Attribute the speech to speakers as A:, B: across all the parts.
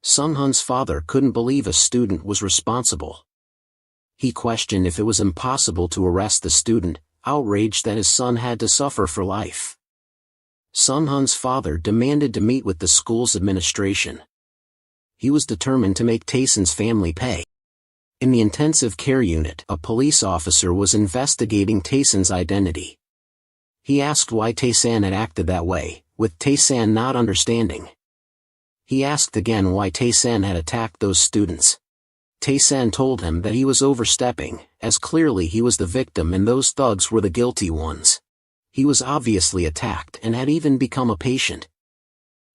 A: Sunhun's father couldn't believe a student was responsible. He questioned if it was impossible to arrest the student, outraged that his son had to suffer for life. Sunhun's father demanded to meet with the school's administration. He was determined to make Taesan's family pay. In the intensive care unit, a police officer was investigating Taesan's identity. He asked why Taesan had acted that way, with Taesan not understanding. He asked again why Taesan had attacked those students. Taesan told him that he was overstepping, as clearly he was the victim and those thugs were the guilty ones. He was obviously attacked and had even become a patient.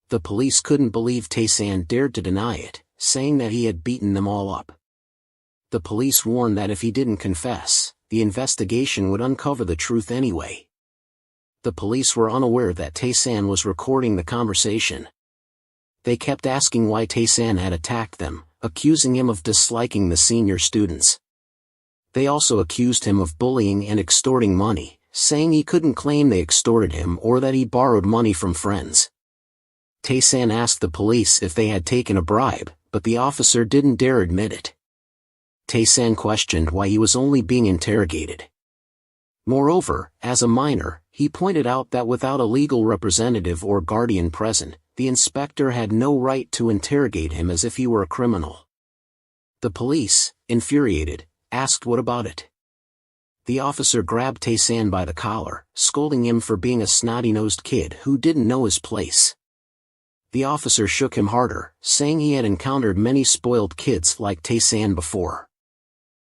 A: The police couldn't believe Taesan dared to deny it, saying that he had beaten them all up. The police warned that if he didn't confess, the investigation would uncover the truth anyway. The police were unaware that Taesan was recording the conversation. They kept asking why Taesan had attacked them, accusing him of disliking the senior students. They also accused him of bullying and extorting money, saying he couldn't claim they extorted him or that he borrowed money from friends. Taesan asked the police if they had taken a bribe, but the officer didn't dare admit it. Taesan questioned why he was only being interrogated. Moreover, as a minor, he pointed out that without a legal representative or guardian present, the inspector had no right to interrogate him as if he were a criminal. The police, infuriated, asked what about it. The officer grabbed Taesan by the collar, scolding him for being a snotty-nosed kid who didn't know his place. The officer shook him harder, saying he had encountered many spoiled kids like Taesan before.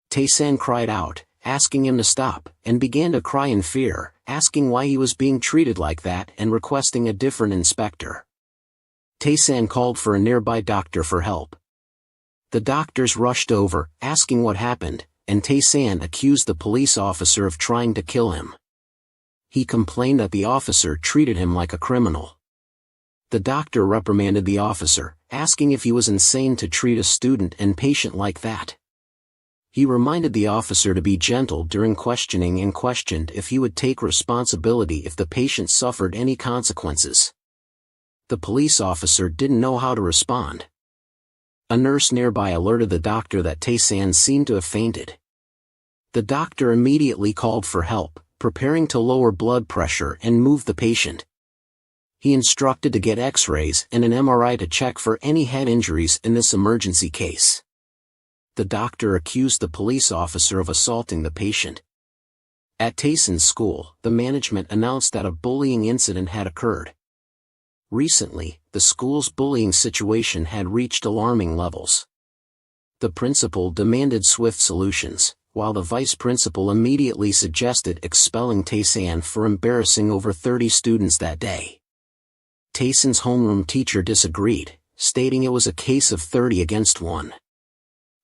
A: Taesan cried out, asking him to stop, and began to cry in fear, asking why he was being treated like that and requesting a different inspector. Taesan called for a nearby doctor for help. The doctors rushed over, asking what happened, and Taesan accused the police officer of trying to kill him. He complained that the officer treated him like a criminal. The doctor reprimanded the officer, asking if he was insane to treat a student and patient like that. He reminded the officer to be gentle during questioning and questioned if he would take responsibility if the patient suffered any consequences. The police officer didn't know how to respond. A nurse nearby alerted the doctor that Taesan seemed to have fainted. The doctor immediately called for help, preparing to lower blood pressure and move the patient. He instructed to get X-rays and an MRI to check for any head injuries in this emergency case. The doctor accused the police officer of assaulting the patient. At Taesan's school, the management announced that a bullying incident had occurred. Recently, the school's bullying situation had reached alarming levels. The principal demanded swift solutions, while the vice principal immediately suggested expelling Taesan for embarrassing over 30 students that day. Taesan's homeroom teacher disagreed, stating it was a case of 30 against 1.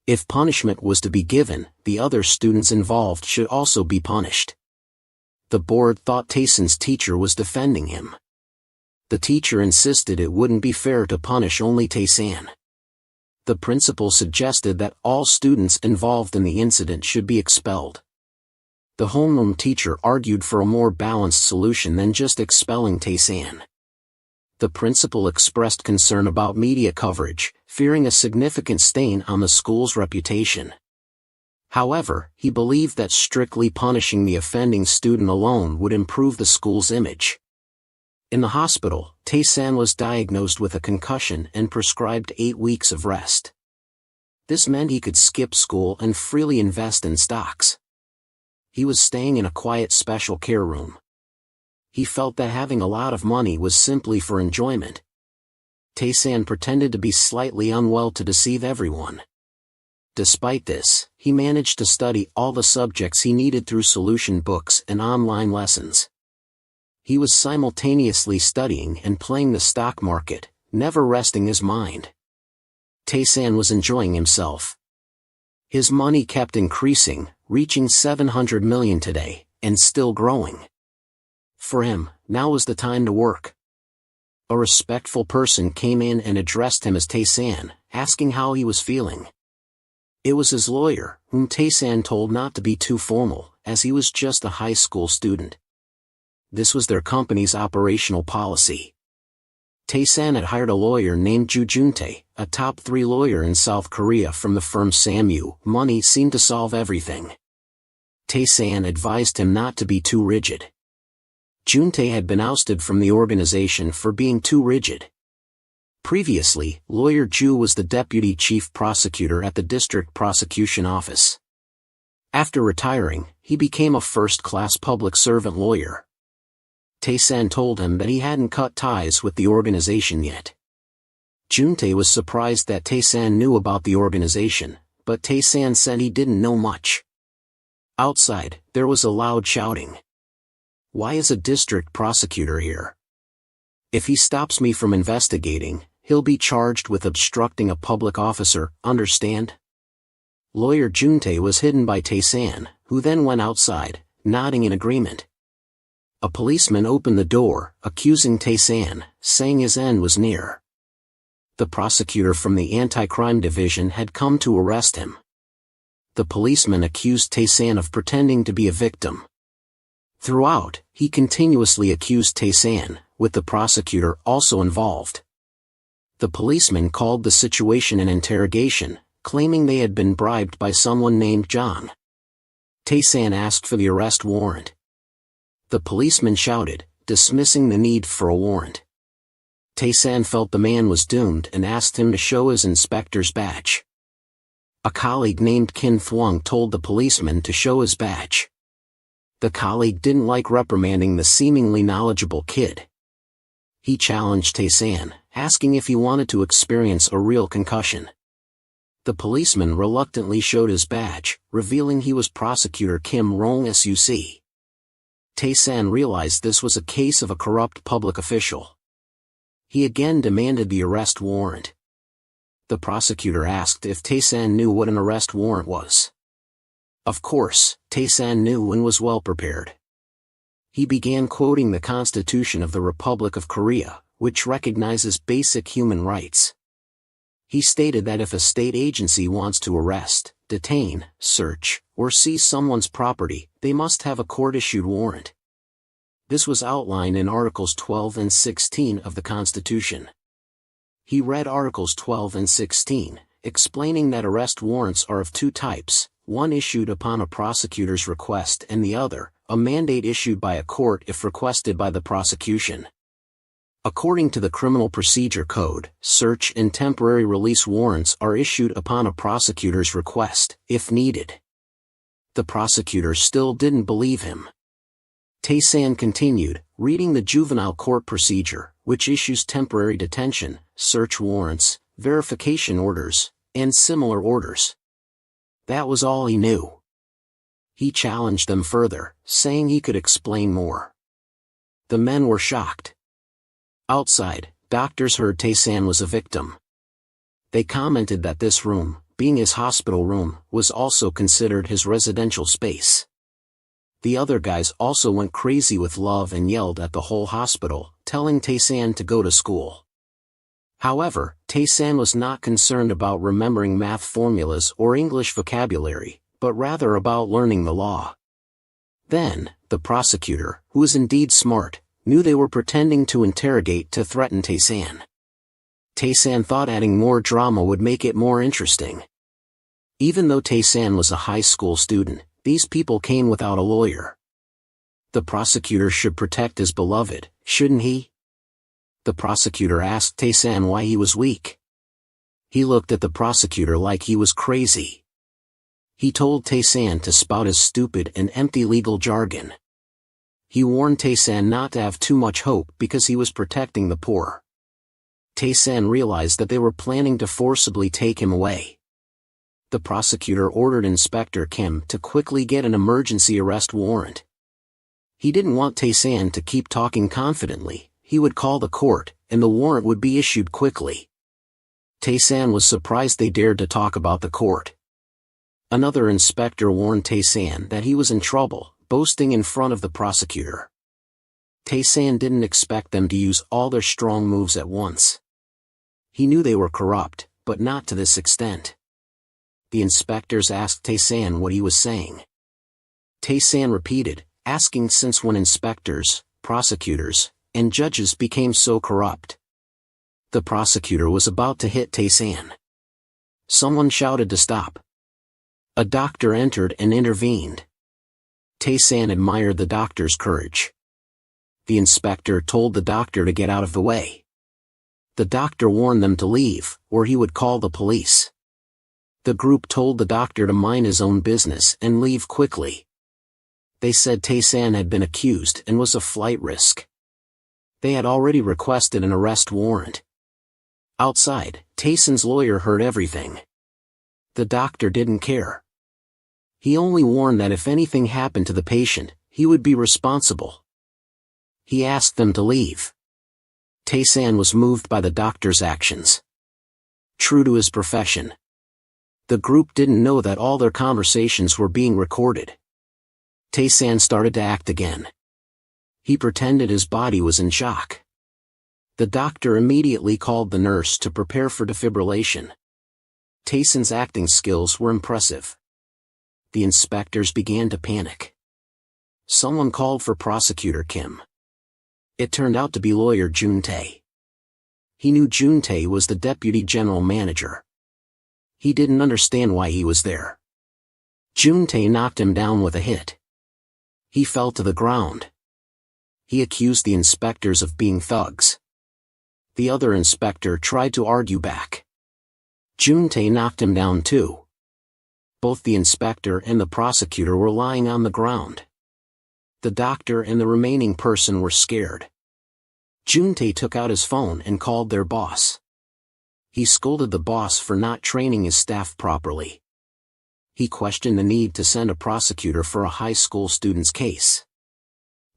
A: If punishment was to be given, the other students involved should also be punished. The board thought Taesan's teacher was defending him. The teacher insisted it wouldn't be fair to punish only Taesan. The principal suggested that all students involved in the incident should be expelled. The homeroom teacher argued for a more balanced solution than just expelling Taesan. The principal expressed concern about media coverage, fearing a significant stain on the school's reputation. However, he believed that strictly punishing the offending student alone would improve the school's image. In the hospital, Taesan was diagnosed with a concussion and prescribed 8 weeks of rest. This meant he could skip school and freely invest in stocks. He was staying in a quiet special care room. He felt that having a lot of money was simply for enjoyment. Taesan pretended to be slightly unwell to deceive everyone. Despite this, he managed to study all the subjects he needed through solution books and online lessons. He was simultaneously studying and playing the stock market, never resting his mind. Taesan was enjoying himself. His money kept increasing, reaching 700 million today, and still growing. For him, now was the time to work. A respectful person came in and addressed him as Taesan, asking how he was feeling. It was his lawyer, whom Taesan told not to be too formal, as he was just a high school student. This was their company's operational policy. Taesan had hired a lawyer named Ju Juntae, a top 3 lawyer in South Korea from the firm Samyu. Money seemed to solve everything. Taesan advised him not to be too rigid. Juntae had been ousted from the organization for being too rigid. Previously, lawyer Ju was the deputy chief prosecutor at the district prosecution office. After retiring, he became a first-class public servant lawyer. Taesan told him that he hadn't cut ties with the organization yet. Juntae was surprised that Taesan knew about the organization, but Taesan said he didn't know much. Outside, there was a loud shouting. "Why is a district prosecutor here? If he stops me from investigating, he'll be charged with obstructing a public officer, understand?" Lawyer Juntae was hidden by Taesan, who then went outside, nodding in agreement. A policeman opened the door, accusing Taesan, saying his end was near. The prosecutor from the anti-crime division had come to arrest him. The policeman accused Taesan of pretending to be a victim. Throughout, he continuously accused Taesan, with the prosecutor also involved. The policeman called the situation an interrogation, claiming they had been bribed by someone named Jang. Taesan asked for the arrest warrant. The policeman shouted, dismissing the need for a warrant. Taesan felt the man was doomed and asked him to show his inspector's badge. A colleague named Kim Thwang told the policeman to show his badge. The colleague didn't like reprimanding the seemingly knowledgeable kid. He challenged Taesan, asking if he wanted to experience a real concussion. The policeman reluctantly showed his badge, revealing he was Prosecutor Kim Rong-suk. Taesan realized this was a case of a corrupt public official. He again demanded the arrest warrant. The prosecutor asked if Taesan knew what an arrest warrant was. Of course, Taesan knew and was well prepared. He began quoting the Constitution of the Republic of Korea, which recognizes basic human rights. He stated that if a state agency wants to arrest, detain, search, or seize someone's property, they must have a court-issued warrant. This was outlined in Articles 12 and 16 of the Constitution. He read Articles 12 and 16, explaining that arrest warrants are of 2 types, one issued upon a prosecutor's request and the other, a mandate issued by a court if requested by the prosecution. According to the Criminal Procedure Code, search and temporary release warrants are issued upon a prosecutor's request, if needed. The prosecutor still didn't believe him. Taesan continued, reading the Juvenile Court Procedure, which issues temporary detention, search warrants, verification orders, and similar orders. That was all he knew. He challenged them further, saying he could explain more. The men were shocked. Outside, doctors heard Taesan was a victim. They commented that this room, being his hospital room, was also considered his residential space. The other guys also went crazy with love and yelled at the whole hospital, telling Taesan to go to school. However, Taesan was not concerned about remembering math formulas or English vocabulary, but rather about learning the law. Then, the prosecutor, who was indeed smart, knew they were pretending to interrogate to threaten Taesan. Taesan thought adding more drama would make it more interesting. Even though Taesan was a high school student, these people came without a lawyer. The prosecutor should protect his beloved, shouldn't he? The prosecutor asked Taesan why he was weak. He looked at the prosecutor like he was crazy. He told Taesan to spout his stupid and empty legal jargon. He warned Taesan not to have too much hope because he was protecting the poor. Taesan realized that they were planning to forcibly take him away. The prosecutor ordered Inspector Kim to quickly get an emergency arrest warrant. He didn't want Taesan to keep talking confidently. He would call the court, and the warrant would be issued quickly. Taesan was surprised they dared to talk about the court. Another inspector warned Taesan that he was in trouble, boasting in front of the prosecutor. Taesan didn't expect them to use all their strong moves at once. He knew they were corrupt, but not to this extent. The inspectors asked Taesan what he was saying. Taesan repeated, asking since when inspectors, prosecutors, and judges became so corrupt. The prosecutor was about to hit Taesan. Someone shouted to stop. A doctor entered and intervened. Taesan admired the doctor's courage. The inspector told the doctor to get out of the way. The doctor warned them to leave, or he would call the police. The group told the doctor to mind his own business and leave quickly. They said Taesan had been accused and was a flight risk. They had already requested an arrest warrant. Outside, Taesan's lawyer heard everything. The doctor didn't care. He only warned that if anything happened to the patient, he would be responsible. He asked them to leave. Taesan was moved by the doctor's actions. True to his profession. The group didn't know that all their conversations were being recorded. Taesan started to act again. He pretended his body was in shock. The doctor immediately called the nurse to prepare for defibrillation. Taesan's acting skills were impressive. The inspectors began to panic. Someone called for Prosecutor Kim. It turned out to be lawyer Jun Tae. He knew Jun Tae was the deputy general manager. He didn't understand why he was there. Jun Tae knocked him down with a hit. He fell to the ground. He accused the inspectors of being thugs. The other inspector tried to argue back. Jun Tae knocked him down too. Both the inspector and the prosecutor were lying on the ground. The doctor and the remaining person were scared. Jun Tae took out his phone and called their boss. He scolded the boss for not training his staff properly. He questioned the need to send a prosecutor for a high school student's case.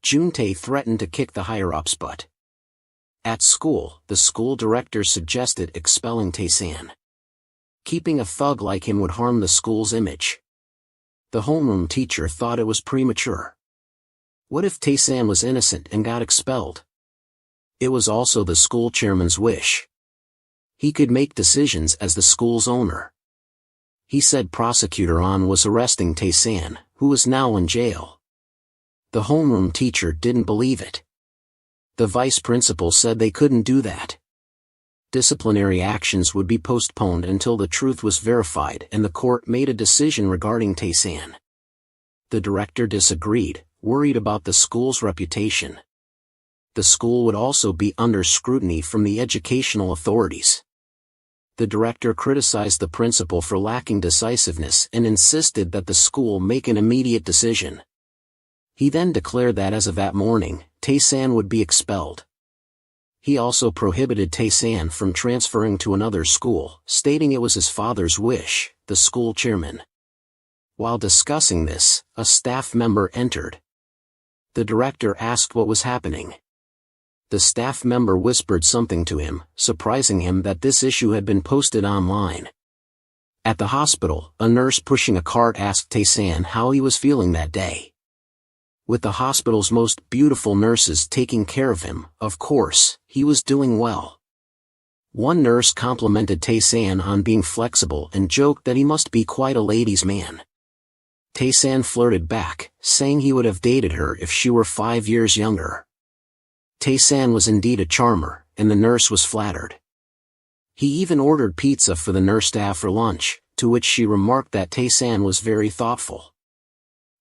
A: Jun Tae threatened to kick the higher-ups' butt. At school, the school director suggested expelling Taesan. Keeping a thug like him would harm the school's image. The homeroom teacher thought it was premature. What if Taesan was innocent and got expelled? It was also the school chairman's wish. He could make decisions as the school's owner. He said Prosecutor An was arresting Taesan, who was now in jail. The homeroom teacher didn't believe it. The vice principal said they couldn't do that. Disciplinary actions would be postponed until the truth was verified and the court made a decision regarding Taesan. The director disagreed, worried about the school's reputation. The school would also be under scrutiny from the educational authorities. The director criticized the principal for lacking decisiveness and insisted that the school make an immediate decision. He then declared that as of that morning, Taesan would be expelled. He also prohibited Taesan from transferring to another school, stating it was his father's wish, the school chairman. While discussing this, a staff member entered. The director asked what was happening. The staff member whispered something to him, surprising him that this issue had been posted online. At the hospital, a nurse pushing a cart asked Taesan how he was feeling that day. With the hospital's most beautiful nurses taking care of him, of course, he was doing well. One nurse complimented Taesan on being flexible and joked that he must be quite a ladies' man. Taesan flirted back, saying he would have dated her if she were 5 years younger. Taesan was indeed a charmer, and the nurse was flattered. He even ordered pizza for the nurse to have for lunch, to which she remarked that Taesan was very thoughtful.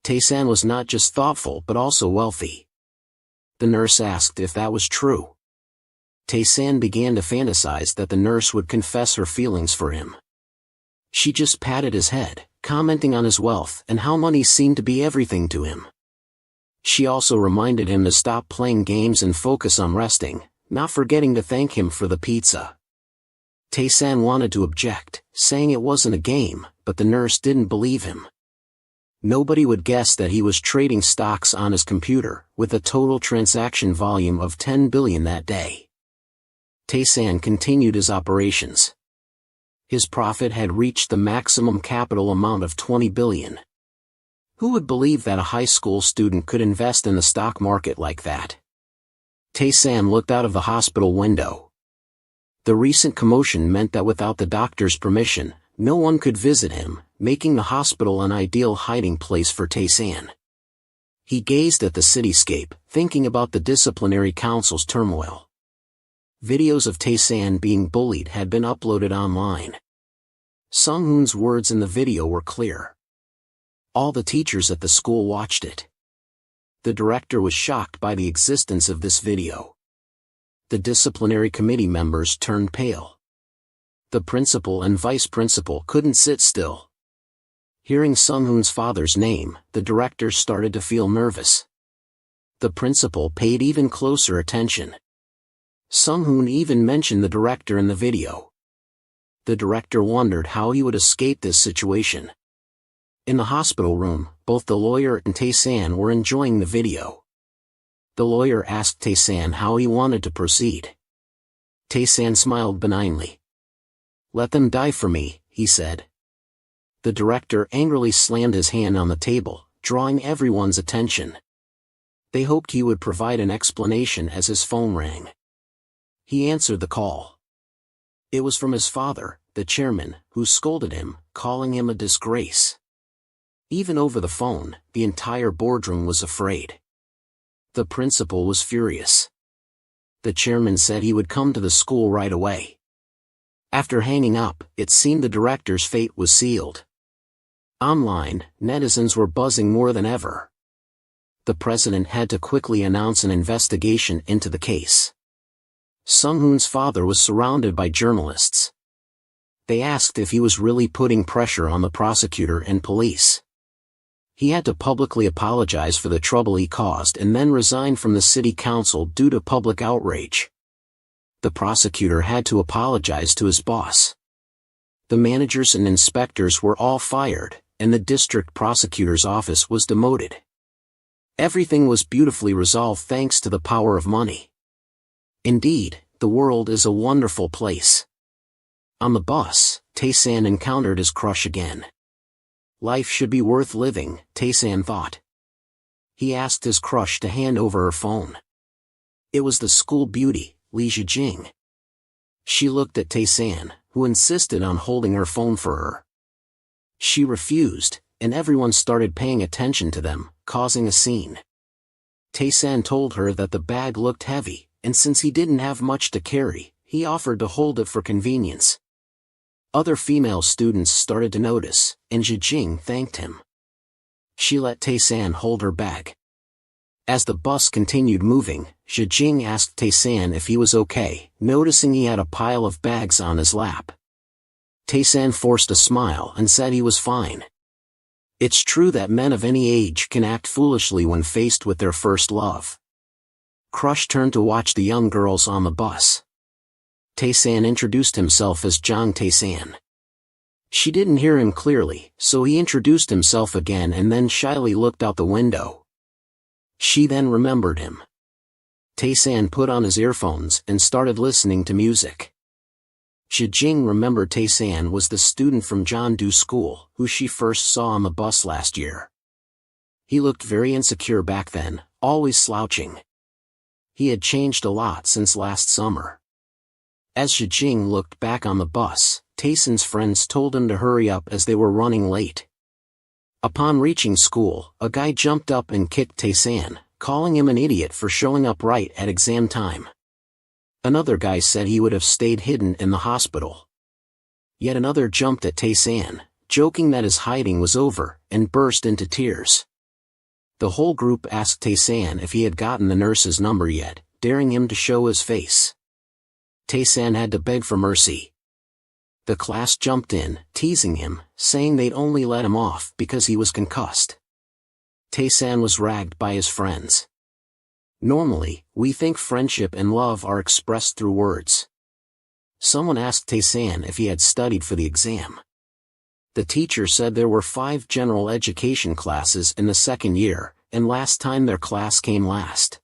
A: Taesan was not just thoughtful but also wealthy. The nurse asked if that was true. Taesan began to fantasize that the nurse would confess her feelings for him. She just patted his head, commenting on his wealth and how money seemed to be everything to him. She also reminded him to stop playing games and focus on resting, not forgetting to thank him for the pizza. Taesan wanted to object, saying it wasn't a game, but the nurse didn't believe him. Nobody would guess that he was trading stocks on his computer, with a total transaction volume of 10 billion that day. Taesan continued his operations. His profit had reached the maximum capital amount of 20 billion. Who would believe that a high school student could invest in the stock market like that? Taesan looked out of the hospital window. The recent commotion meant that without the doctor's permission, no one could visit him, making the hospital an ideal hiding place for Taesan. He gazed at the cityscape, thinking about the disciplinary council's turmoil. Videos of Taesan being bullied had been uploaded online. Sung-hoon's words in the video were clear. All the teachers at the school watched it. The director was shocked by the existence of this video. The disciplinary committee members turned pale. The principal and vice principal couldn't sit still. Hearing Sung-hoon's father's name, the director started to feel nervous. The principal paid even closer attention. Sung-hoon even mentioned the director in the video. The director wondered how he would escape this situation. In the hospital room, both the lawyer and Taesan were enjoying the video. The lawyer asked Taesan how he wanted to proceed. Taesan smiled benignly. "Let them die for me," he said. The director angrily slammed his hand on the table, drawing everyone's attention. They hoped he would provide an explanation as his phone rang. He answered the call. It was from his father, the chairman, who scolded him, calling him a disgrace. Even over the phone, the entire boardroom was afraid. The principal was furious. The chairman said he would come to the school right away. After hanging up, it seemed the director's fate was sealed. Online, netizens were buzzing more than ever. The president had to quickly announce an investigation into the case. Sung-hoon's father was surrounded by journalists. They asked if he was really putting pressure on the prosecutor and police. He had to publicly apologize for the trouble he caused and then resign from the city council due to public outrage. The prosecutor had to apologize to his boss. The managers and inspectors were all fired, and the district prosecutor's office was demoted. Everything was beautifully resolved thanks to the power of money. Indeed, the world is a wonderful place. On the bus, Taesan encountered his crush again. Life should be worth living, Taesan thought. He asked his crush to hand over her phone. It was the school beauty, Lee Jing. She looked at Taesan, who insisted on holding her phone for her. She refused, and everyone started paying attention to them, causing a scene. Taesan told her that the bag looked heavy, and since he didn't have much to carry, he offered to hold it for convenience. Other female students started to notice, and Jing thanked him. She let Taesan hold her bag. As the bus continued moving, Jing asked Taesan if he was okay, noticing he had a pile of bags on his lap. Taesan forced a smile and said he was fine. It's true that men of any age can act foolishly when faced with their first love. Crush turned to watch the young girls on the bus. Taesan introduced himself as Jang Taesan. She didn't hear him clearly, so he introduced himself again and then shyly looked out the window. She then remembered him. Taesan put on his earphones and started listening to music. Jing remembered Taesan was the student from Jeondu School, who she first saw on the bus last year. He looked very insecure back then, always slouching. He had changed a lot since last summer. As Jing looked back on the bus, Taesan's friends told him to hurry up as they were running late. Upon reaching school, a guy jumped up and kicked Taesan, calling him an idiot for showing up right at exam time. Another guy said he would have stayed hidden in the hospital. Yet another jumped at Taesan, joking that his hiding was over, and burst into tears. The whole group asked Taesan if he had gotten the nurse's number yet, daring him to show his face. Taesan had to beg for mercy. The class jumped in, teasing him, saying they'd only let him off because he was concussed. Taesan was ragged by his friends. Normally, we think friendship and love are expressed through words. Someone asked Taesan if he had studied for the exam. The teacher said there were 5 general education classes in the second year, and last time their class came last.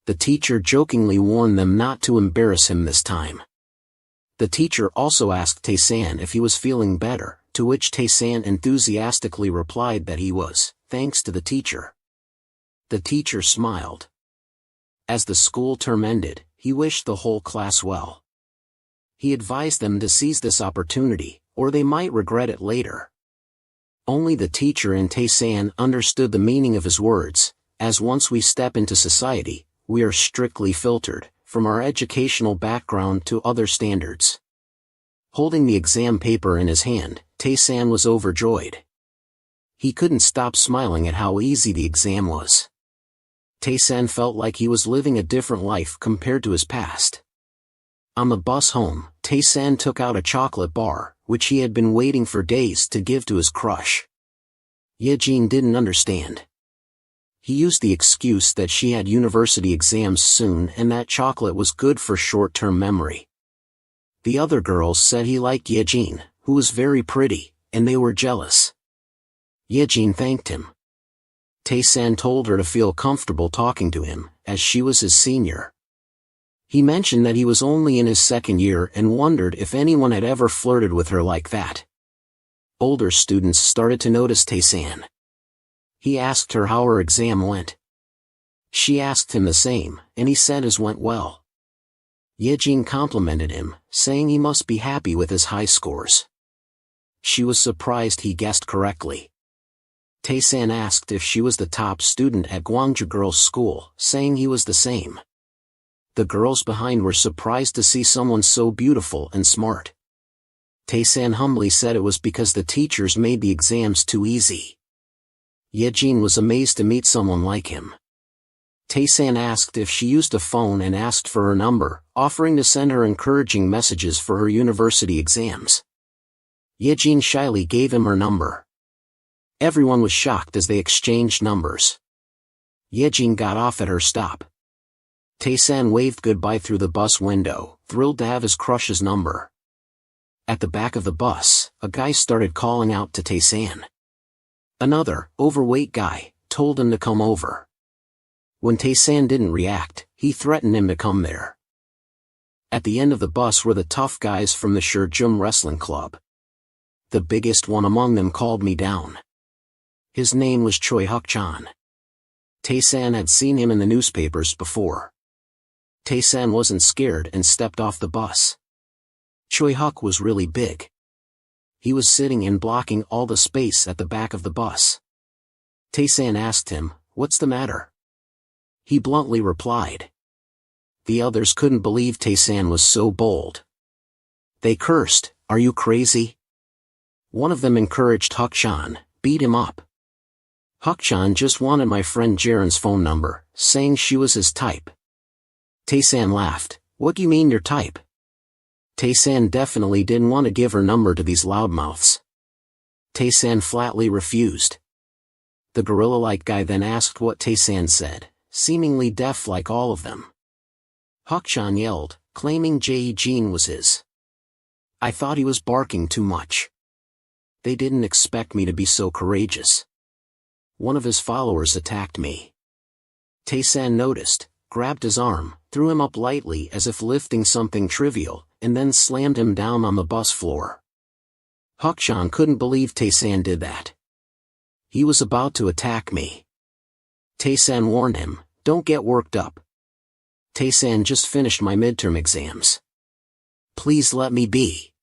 A: The teacher jokingly warned them not to embarrass him this time. The teacher also asked Taesan if he was feeling better, to which Taesan enthusiastically replied that he was, thanks to the teacher. The teacher smiled. As the school term ended, he wished the whole class well. He advised them to seize this opportunity, or they might regret it later. Only the teacher and Taesan understood the meaning of his words, as once we step into society, we are strictly filtered, from our educational background to other standards. Holding the exam paper in his hand, Taesan was overjoyed. He couldn't stop smiling at how easy the exam was. Taesan felt like he was living a different life compared to his past. On the bus home, Taesan took out a chocolate bar, which he had been waiting for days to give to his crush. Yejin didn't understand. He used the excuse that she had university exams soon and that chocolate was good for short-term memory. The other girls said he liked Yejin, who was very pretty, and they were jealous. Yejin thanked him. Taesan told her to feel comfortable talking to him, as she was his senior. He mentioned that he was only in his second year and wondered if anyone had ever flirted with her like that. Older students started to notice Taesan. He asked her how her exam went. She asked him the same, and he said his went well. Yejin complimented him, saying he must be happy with his high scores. She was surprised he guessed correctly. Taesan asked if she was the top student at Gwangju Girls' School, saying he was the same. The girls behind were surprised to see someone so beautiful and smart. Taesan humbly said it was because the teachers made the exams too easy. Yejin was amazed to meet someone like him. Taesan asked if she used a phone and asked for her number, offering to send her encouraging messages for her university exams. Yejin shyly gave him her number. Everyone was shocked as they exchanged numbers. Yejin got off at her stop. Taesan waved goodbye through the bus window, thrilled to have his crush's number. At the back of the bus, a guy started calling out to Taesan. Another, overweight guy, told him to come over. When Taesan didn't react, he threatened him to come there. At the end of the bus were the tough guys from the Shurjum Wrestling Club. The biggest one among them called me down. His name was Choi Huk-chan. Taesan had seen him in the newspapers before. Taesan wasn't scared and stepped off the bus. Choi Huk was really big. He was sitting in blocking all the space at the back of the bus. Taesan asked him, "What's the matter?" He bluntly replied. The others couldn't believe Taesan was so bold. They cursed, "Are you crazy?" One of them encouraged Huk-chan, "Beat him up." Huk-chan just wanted my friend Jaren's phone number, saying she was his type. Taesan laughed, "What do you mean your type?" Taesan definitely didn't want to give her number to these loudmouths. Taesan flatly refused. The gorilla-like guy then asked what Taesan said, seemingly deaf like all of them. Huk-chan yelled, claiming Jae-jin was his. I thought he was barking too much. They didn't expect me to be so courageous. One of his followers attacked me. Taesan noticed, grabbed his arm, threw him up lightly as if lifting something trivial, and then slammed him down on the bus floor. Huk-chan couldn't believe Taesan did that. He was about to attack me. Taesan warned him, "Don't get worked up. Taesan just finished my midterm exams. Please let me be."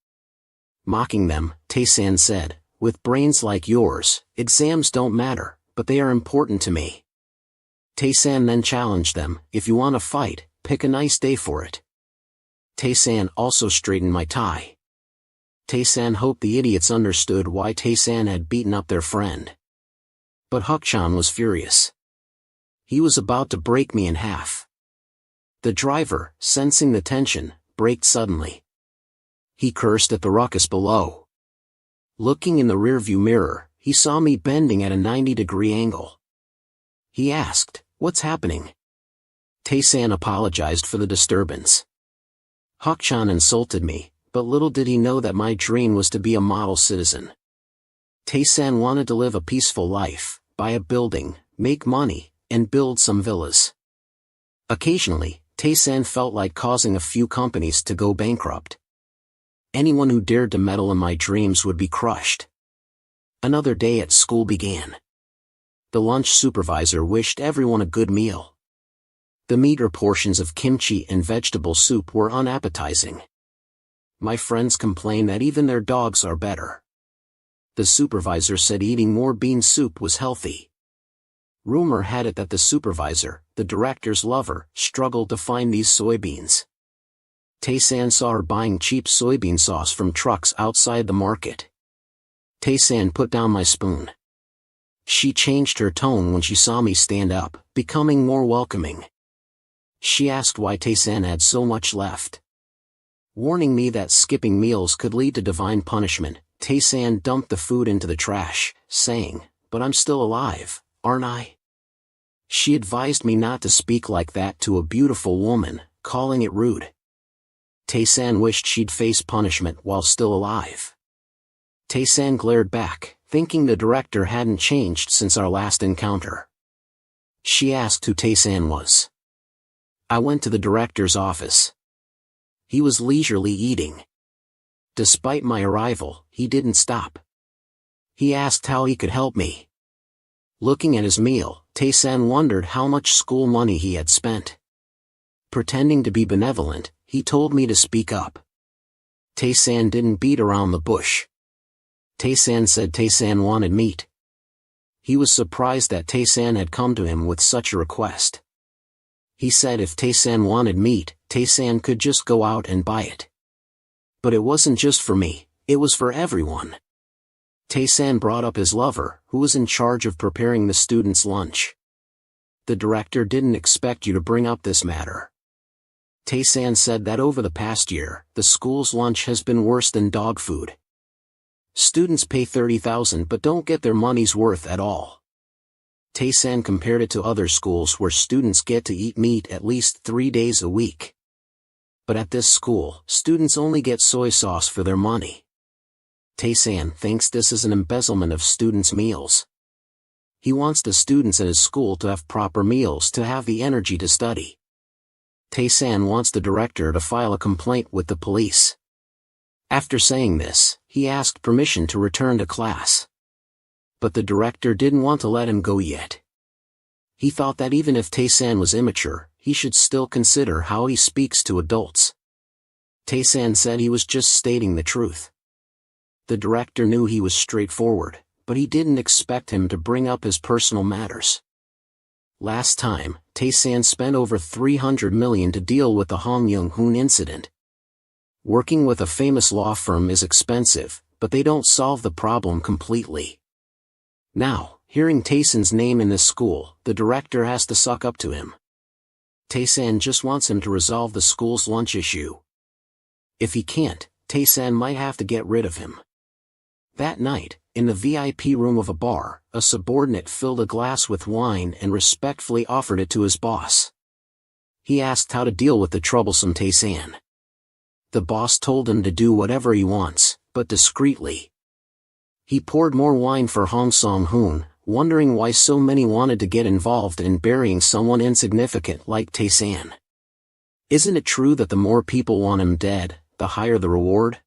A: Mocking them, Taesan said, "With brains like yours, exams don't matter, but they are important to me." Taesan then challenged them, "If you want to fight, pick a nice day for it." Taesan also straightened my tie. Taesan hoped the idiots understood why Taesan had beaten up their friend. But Huk-chan was furious. He was about to break me in half. The driver, sensing the tension, braked suddenly. He cursed at the ruckus below. Looking in the rearview mirror, he saw me bending at a 90-degree angle. He asked, "What's happening?" Taesan apologized for the disturbance. Huk-chan insulted me, but little did he know that my dream was to be a model citizen. Taesan wanted to live a peaceful life, buy a building, make money, and build some villas. Occasionally, Taesan felt like causing a few companies to go bankrupt. Anyone who dared to meddle in my dreams would be crushed. Another day at school began. The lunch supervisor wished everyone a good meal. The meager portions of kimchi and vegetable soup were unappetizing. My friends complained that even their dogs are better. The supervisor said eating more bean soup was healthy. Rumor had it that the supervisor, the director's lover, struggled to find these soybeans. Taesan saw her buying cheap soybean sauce from trucks outside the market. Taesan put down my spoon. She changed her tone when she saw me stand up, becoming more welcoming. She asked why Taesan had so much left. Warning me that skipping meals could lead to divine punishment, Taesan dumped the food into the trash, saying, "But I'm still alive, aren't I?" She advised me not to speak like that to a beautiful woman, calling it rude. Taesan wished she'd face punishment while still alive. Taesan glared back, thinking the director hadn't changed since our last encounter. She asked who Taesan was. I went to the director's office. He was leisurely eating. Despite my arrival, he didn't stop. He asked how he could help me. Looking at his meal, Taesan wondered how much school money he had spent. Pretending to be benevolent, he told me to speak up. Taesan didn't beat around the bush. Taesan said Taesan wanted meat. He was surprised that Taesan had come to him with such a request. He said if Taesan wanted meat, Taesan could just go out and buy it. But it wasn't just for me, it was for everyone. Taesan brought up his lover, who was in charge of preparing the students' lunch. The director didn't expect you to bring up this matter. Taesan said that over the past year, the school's lunch has been worse than dog food. Students pay $30,000 but don't get their money's worth at all. Taesan compared it to other schools where students get to eat meat at least 3 days a week. But at this school, students only get soy sauce for their money. Taesan thinks this is an embezzlement of students' meals. He wants the students at his school to have proper meals to have the energy to study. Taesan wants the director to file a complaint with the police. After saying this, he asked permission to return to class. But the director didn't want to let him go yet. He thought that even if Taesan was immature, he should still consider how he speaks to adults. Taesan said he was just stating the truth. The director knew he was straightforward, but he didn't expect him to bring up his personal matters. Last time, Taesan spent over $300 million to deal with the Hong Young-hoon incident. Working with a famous law firm is expensive, but they don't solve the problem completely. Now, hearing Taesan's name in this school, the director has to suck up to him. Taesan just wants him to resolve the school's lunch issue. If he can't, Taesan might have to get rid of him. That night, in the VIP room of a bar, a subordinate filled a glass with wine and respectfully offered it to his boss. He asked how to deal with the troublesome Taesan. The boss told him to do whatever he wants, but discreetly. He poured more wine for Hong Song-hoon, wondering why so many wanted to get involved in burying someone insignificant like Taesan. Isn't it true that the more people want him dead, the higher the reward?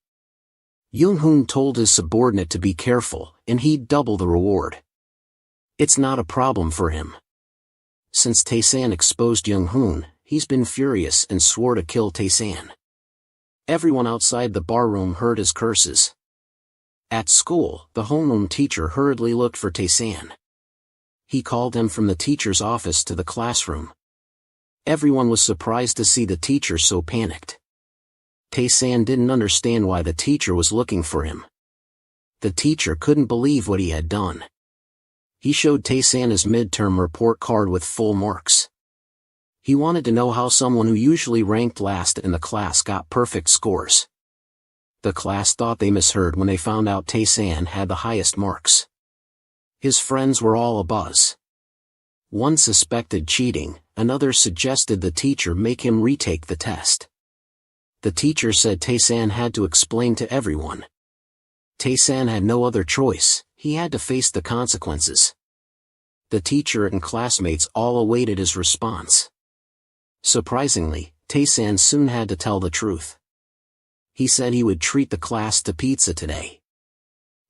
A: Young-hoon told his subordinate to be careful, and he'd double the reward. It's not a problem for him. Since Taesan exposed Young-hoon, he's been furious and swore to kill Taesan. Everyone outside the barroom heard his curses. At school, the homeroom teacher hurriedly looked for Taesan. He called him from the teacher's office to the classroom. Everyone was surprised to see the teacher so panicked. Taesan didn't understand why the teacher was looking for him. The teacher couldn't believe what he had done. He showed Taesan his midterm report card with full marks. He wanted to know how someone who usually ranked last in the class got perfect scores. The class thought they misheard when they found out Taesan had the highest marks. His friends were all abuzz. One suspected cheating, another suggested the teacher make him retake the test. The teacher said Taesan had to explain to everyone. Taesan had no other choice, he had to face the consequences. The teacher and classmates all awaited his response. Surprisingly, Taesan soon had to tell the truth. He said he would treat the class to pizza today.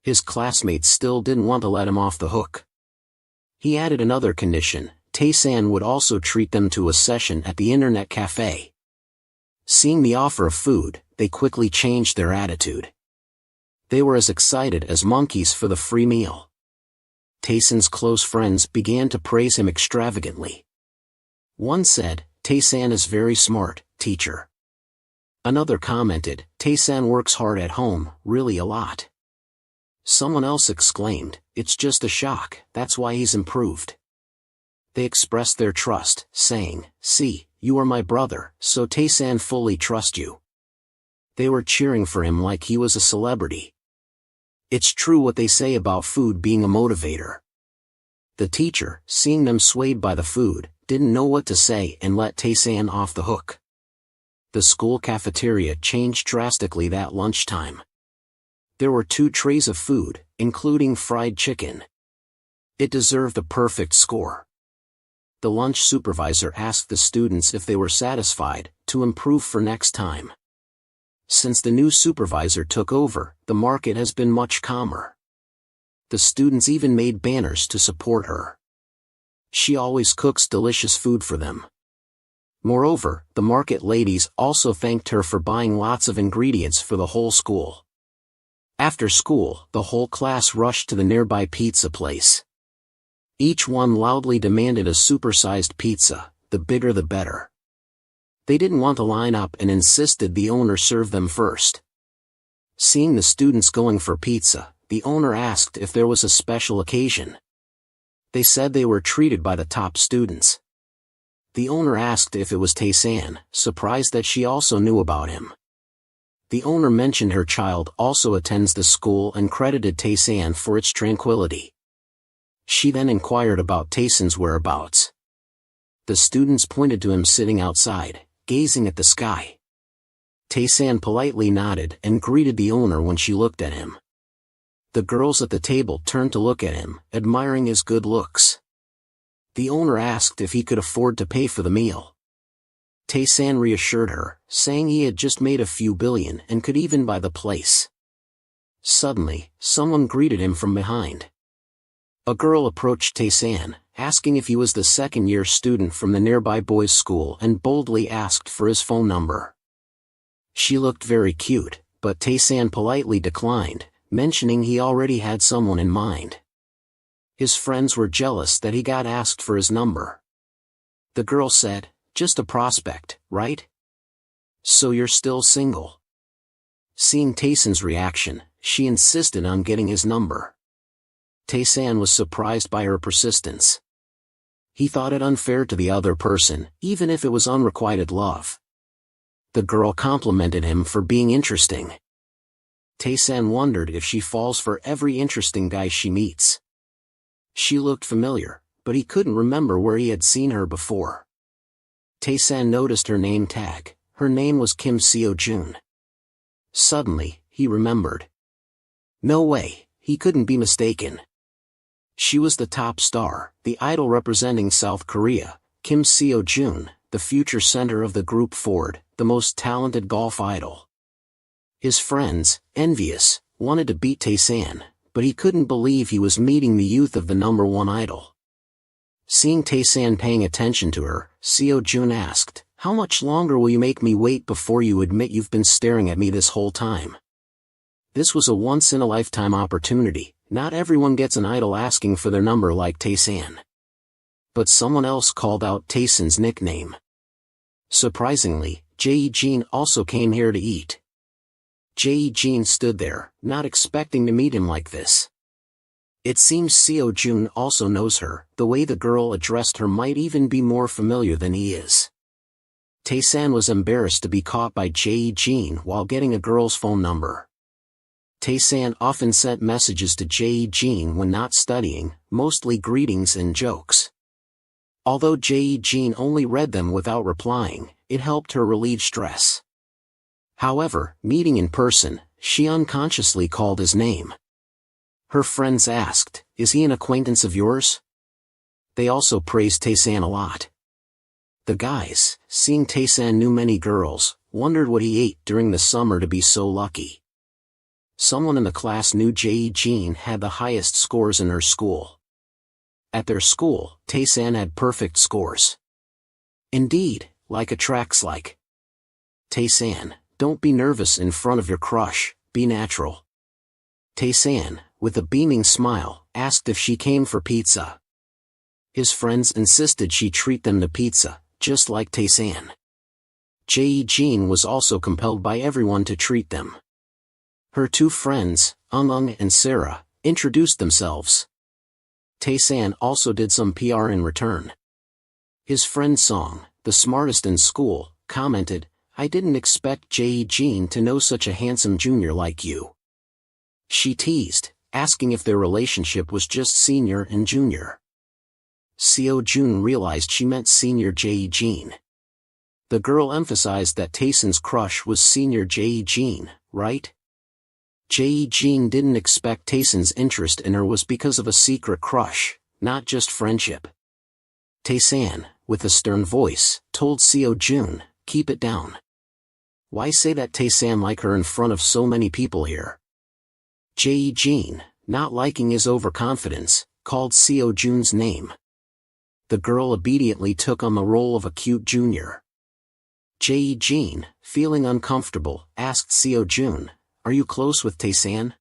A: His classmates still didn't want to let him off the hook. He added another condition, Taesan would also treat them to a session at the internet cafe. Seeing the offer of food, they quickly changed their attitude. They were as excited as monkeys for the free meal. Taesan's close friends began to praise him extravagantly. One said, "Taesan is very smart, teacher." Another commented, "Taesan works hard at home, really a lot." Someone else exclaimed, "It's just a shock, that's why he's improved." They expressed their trust, saying, "See, you are my brother, so Taesan fully trusts you." They were cheering for him like he was a celebrity. It's true what they say about food being a motivator. The teacher, seeing them swayed by the food, didn't know what to say and let Taesan off the hook. The school cafeteria changed drastically that lunchtime. There were 2 trays of food, including fried chicken. It deserved a perfect score. The lunch supervisor asked the students if they were satisfied, to improve for next time. Since the new supervisor took over, the market has been much calmer. The students even made banners to support her. She always cooks delicious food for them. Moreover, the market ladies also thanked her for buying lots of ingredients for the whole school. After school, the whole class rushed to the nearby pizza place. Each one loudly demanded a supersized pizza, the bigger the better. They didn't want to line up and insisted the owner serve them first. Seeing the students going for pizza, the owner asked if there was a special occasion. They said they were treated by the top students. The owner asked if it was Taesan, surprised that she also knew about him. The owner mentioned her child also attends the school and credited Taesan for its tranquility. She then inquired about Taesan's whereabouts. The students pointed to him sitting outside, gazing at the sky. Taesan politely nodded and greeted the owner when she looked at him. The girls at the table turned to look at him, admiring his good looks. The owner asked if he could afford to pay for the meal. Taesan reassured her, saying he had just made a few billion and could even buy the place. Suddenly, someone greeted him from behind. A girl approached Taesan, asking if he was the second-year student from the nearby boys' school and boldly asked for his phone number. She looked very cute, but Taesan politely declined, mentioning he already had someone in mind. His friends were jealous that he got asked for his number. The girl said, "Just a prospect, right? So you're still single?" Seeing Taesan's reaction, she insisted on getting his number. Taesan was surprised by her persistence. He thought it unfair to the other person, even if it was unrequited love. The girl complimented him for being interesting. Taesan wondered if she falls for every interesting guy she meets. She looked familiar, but he couldn't remember where he had seen her before. Taesan noticed her name tag. Her name was Kim Seo-jun. Suddenly, he remembered. No way, he couldn't be mistaken. She was the top star, the idol representing South Korea, Kim Seo-jun, the future center of the group Ford, the most talented golf idol. His friends, envious, wanted to beat Taesan, but he couldn't believe he was meeting the youth of the #1 idol. Seeing Taesan paying attention to her, Seo-jun asked, "How much longer will you make me wait before you admit you've been staring at me this whole time?" This was a once-in-a-lifetime opportunity. Not everyone gets an idol asking for their number like Taesan. But someone else called out Taesan's nickname. Surprisingly, Jae-jin also came here to eat. Jae-jin stood there, not expecting to meet him like this. It seems Seo-jun also knows her, the way the girl addressed her might even be more familiar than he is. Taesan was embarrassed to be caught by Jae-jin while getting a girl's phone number. Taesan often sent messages to Jae-jin when not studying, mostly greetings and jokes. Although Jae-jin only read them without replying, it helped her relieve stress. However, meeting in person, she unconsciously called his name. Her friends asked, "Is he an acquaintance of yours?" They also praised Taesan a lot. The guys, seeing Taesan knew many girls, wondered what he ate during the summer to be so lucky. Someone in the class knew Jae-jin had the highest scores in her school. At their school, Taesan had perfect scores. Indeed, like attracts like. Taesan, don't be nervous in front of your crush, be natural. Taesan, with a beaming smile, asked if she came for pizza. His friends insisted she treat them to pizza, just like Taesan. Jae-jin was also compelled by everyone to treat them. Her two friends, Ung and Sarah, introduced themselves. Taesan also did some PR in return. His friend Song, the smartest in school, commented, "I didn't expect Jae-jin to know such a handsome junior like you." She teased, asking if their relationship was just senior and junior. Seo-jun realized she meant senior Jae-jin. The girl emphasized that Taesan's crush was senior Jae-jin, right? Jae-jin didn't expect Taesan's interest in her was because of a secret crush, not just friendship. Taesan, with a stern voice, told Seo-jun, "Keep it down. Why say that Taesan like her in front of so many people here?" Jae-jin, not liking his overconfidence, called Seo-jun's name. The girl obediently took on the role of a cute junior. Jae-jin, feeling uncomfortable, asked Seo-jun, "Are you close with Taesan?"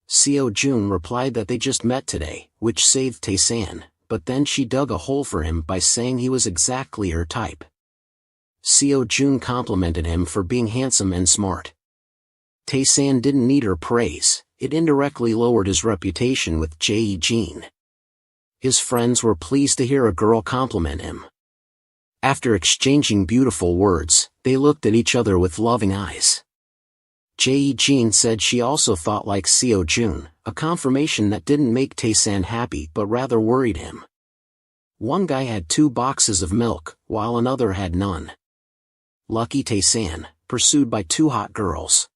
A: Seo-jun replied that they just met today, which saved Taesan, but then she dug a hole for him by saying he was exactly her type. Seo-jun complimented him for being handsome and smart. Taesan didn't need her praise, it indirectly lowered his reputation with Jae-jin. His friends were pleased to hear a girl compliment him. After exchanging beautiful words, they looked at each other with loving eyes. Jae-jin said she also thought like Seo-jun, a confirmation that didn't make Taesan happy but rather worried him. One guy had 2 boxes of milk, while another had none. Lucky Taesan, pursued by 2 hot girls.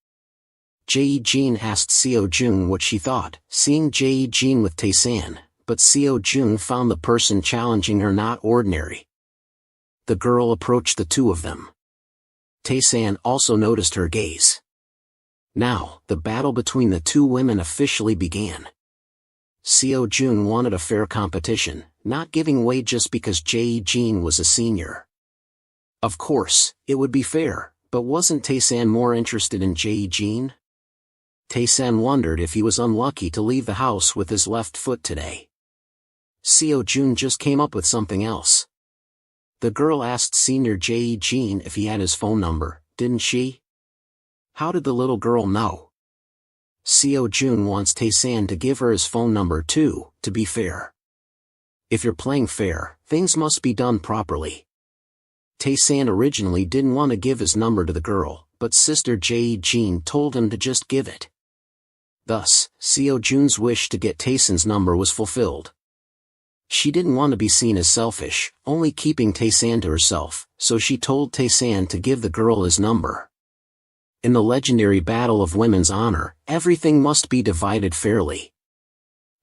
A: Jae-jin asked Seo-jun what she thought, seeing Jae-jin with Taesan, but Seo-jun found the person challenging her not ordinary. The girl approached the two of them. Taesan also noticed her gaze. Now, the battle between the two women officially began. Seo-jun wanted a fair competition, not giving way just because Jae-jin was a senior. Of course, it would be fair, but wasn't Taesan more interested in Jae-jin? Taesan wondered if he was unlucky to leave the house with his left foot today. Seo-jun just came up with something else. The girl asked senior Jae-jin if he had his phone number, didn't she? How did the little girl know? Seo-jun wants Taesan to give her his phone number too, to be fair. If you're playing fair, things must be done properly. Taesan originally didn't want to give his number to the girl, but sister Jae-jin told him to just give it. Thus, Seo-jun's wish to get Taesan's number was fulfilled. She didn't want to be seen as selfish, only keeping Taesan to herself, so she told Taesan to give the girl his number. In the legendary battle of women's honor, everything must be divided fairly.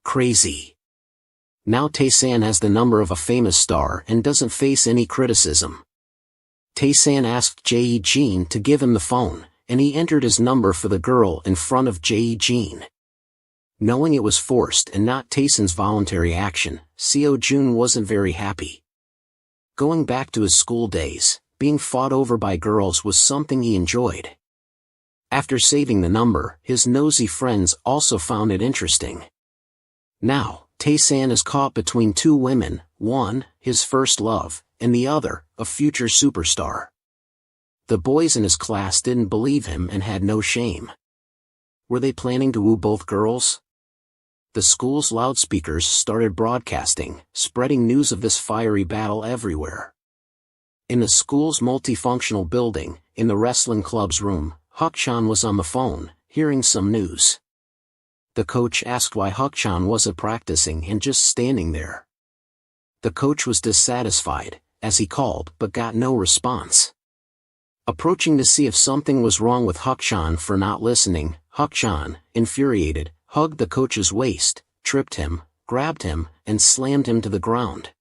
A: Crazy. Now Taesan has the number of a famous star and doesn't face any criticism. Taesan asked Jae-jin to give him the phone, and he entered his number for the girl in front of Jae-jin. Knowing it was forced and not Taesan's voluntary action, Seo-jun wasn't very happy. Going back to his school days, being fought over by girls was something he enjoyed. After saving the number, his nosy friends also found it interesting. Now, Taesan is caught between 2 women, one, his first love, and the other, a future superstar. The boys in his class didn't believe him and had no shame. Were they planning to woo both girls? The school's loudspeakers started broadcasting, spreading news of this fiery battle everywhere. In the school's multifunctional building, in the wrestling club's room, Huk-chan was on the phone, hearing some news. The coach asked why Huk-chan wasn't practicing and just standing there. The coach was dissatisfied, as he called but got no response. Approaching to see if something was wrong with Huk-chan for not listening, Huk-chan, infuriated, hugged the coach's waist, tripped him, grabbed him, and slammed him to the ground.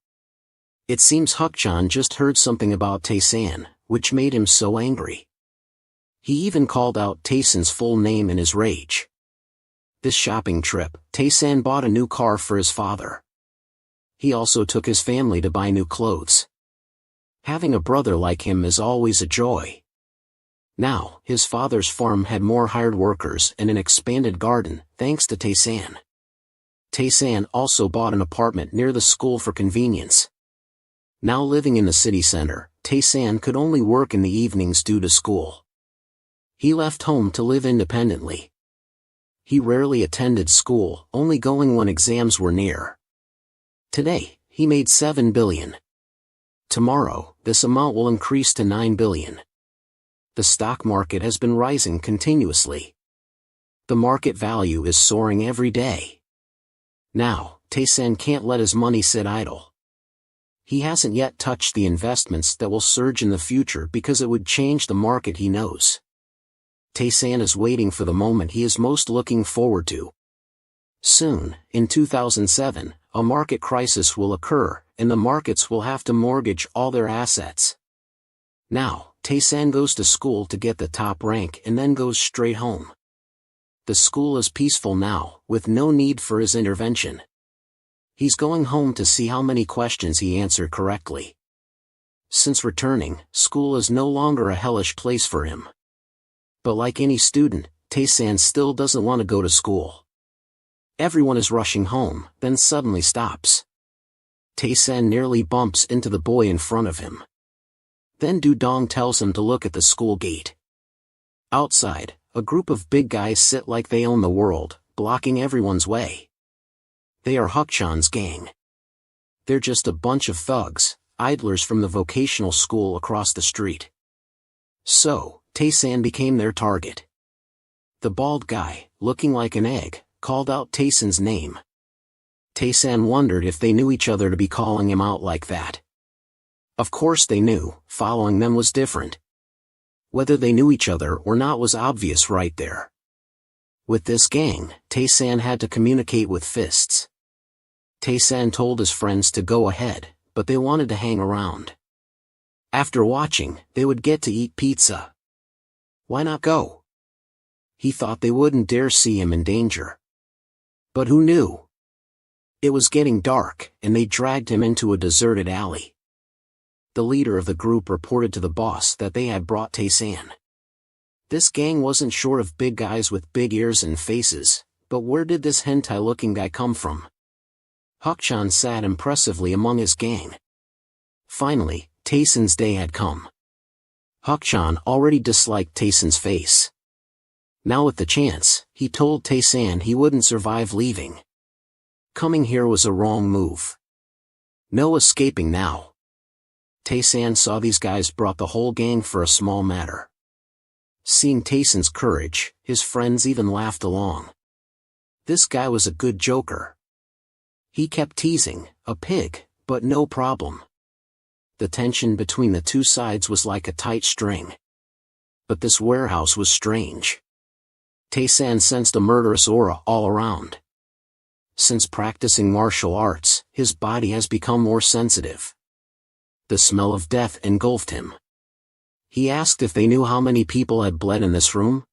A: It seems Huk-chan just heard something about Taesan, which made him so angry. He even called out Taesan's full name in his rage. This shopping trip, Taesan bought a new car for his father. He also took his family to buy new clothes. Having a brother like him is always a joy. Now, his father's farm had more hired workers and an expanded garden, thanks to Taesan. Taesan also bought an apartment near the school for convenience. Now living in the city center, Taesan could only work in the evenings due to school. He left home to live independently. He rarely attended school, only going when exams were near. Today, he made 7 billion. Tomorrow, this amount will increase to 9 billion. The stock market has been rising continuously. The market value is soaring every day. Now, Taesan can't let his money sit idle. He hasn't yet touched the investments that will surge in the future because it would change the market he knows. Taesan is waiting for the moment he is most looking forward to. Soon, in 2007, a market crisis will occur, and the markets will have to mortgage all their assets. Now, Taesan goes to school to get the top rank and then goes straight home. The school is peaceful now, with no need for his intervention. He's going home to see how many questions he answered correctly. Since returning, school is no longer a hellish place for him. But like any student, Taesan still doesn't want to go to school. Everyone is rushing home, then suddenly stops. Taesan nearly bumps into the boy in front of him. Then Dong tells him to look at the school gate. Outside, a group of big guys sit like they own the world, blocking everyone's way. They are Hukchan's gang. They're just a bunch of thugs, idlers from the vocational school across the street. So, Taesan became their target. The bald guy, looking like an egg, called out Taesan's name. Taesan wondered if they knew each other to be calling him out like that. Of course they knew, following them was different. Whether they knew each other or not was obvious right there. With this gang, Taesan had to communicate with fists. Taesan told his friends to go ahead, but they wanted to hang around. After watching, they would get to eat pizza. Why not go? He thought they wouldn't dare see him in danger. But who knew? It was getting dark, and they dragged him into a deserted alley. The leader of the group reported to the boss that they had brought Taesan. This gang wasn't short of big guys with big ears and faces, but where did this hentai-looking guy come from? Hukchan sat impressively among his gang. Finally, Taesan's day had come. Hukchan already disliked Taesan's face. Now with the chance, he told Taesan he wouldn't survive leaving. Coming here was a wrong move. No escaping now. Taesan saw these guys brought the whole gang for a small matter. Seeing Taesan's courage, his friends even laughed along. This guy was a good joker. He kept teasing, a pig, but no problem. The tension between the two sides was like a tight string. But this warehouse was strange. Taesan sensed a murderous aura all around. Since practicing martial arts, his body has become more sensitive. The smell of death engulfed him. He asked if they knew how many people had bled in this room.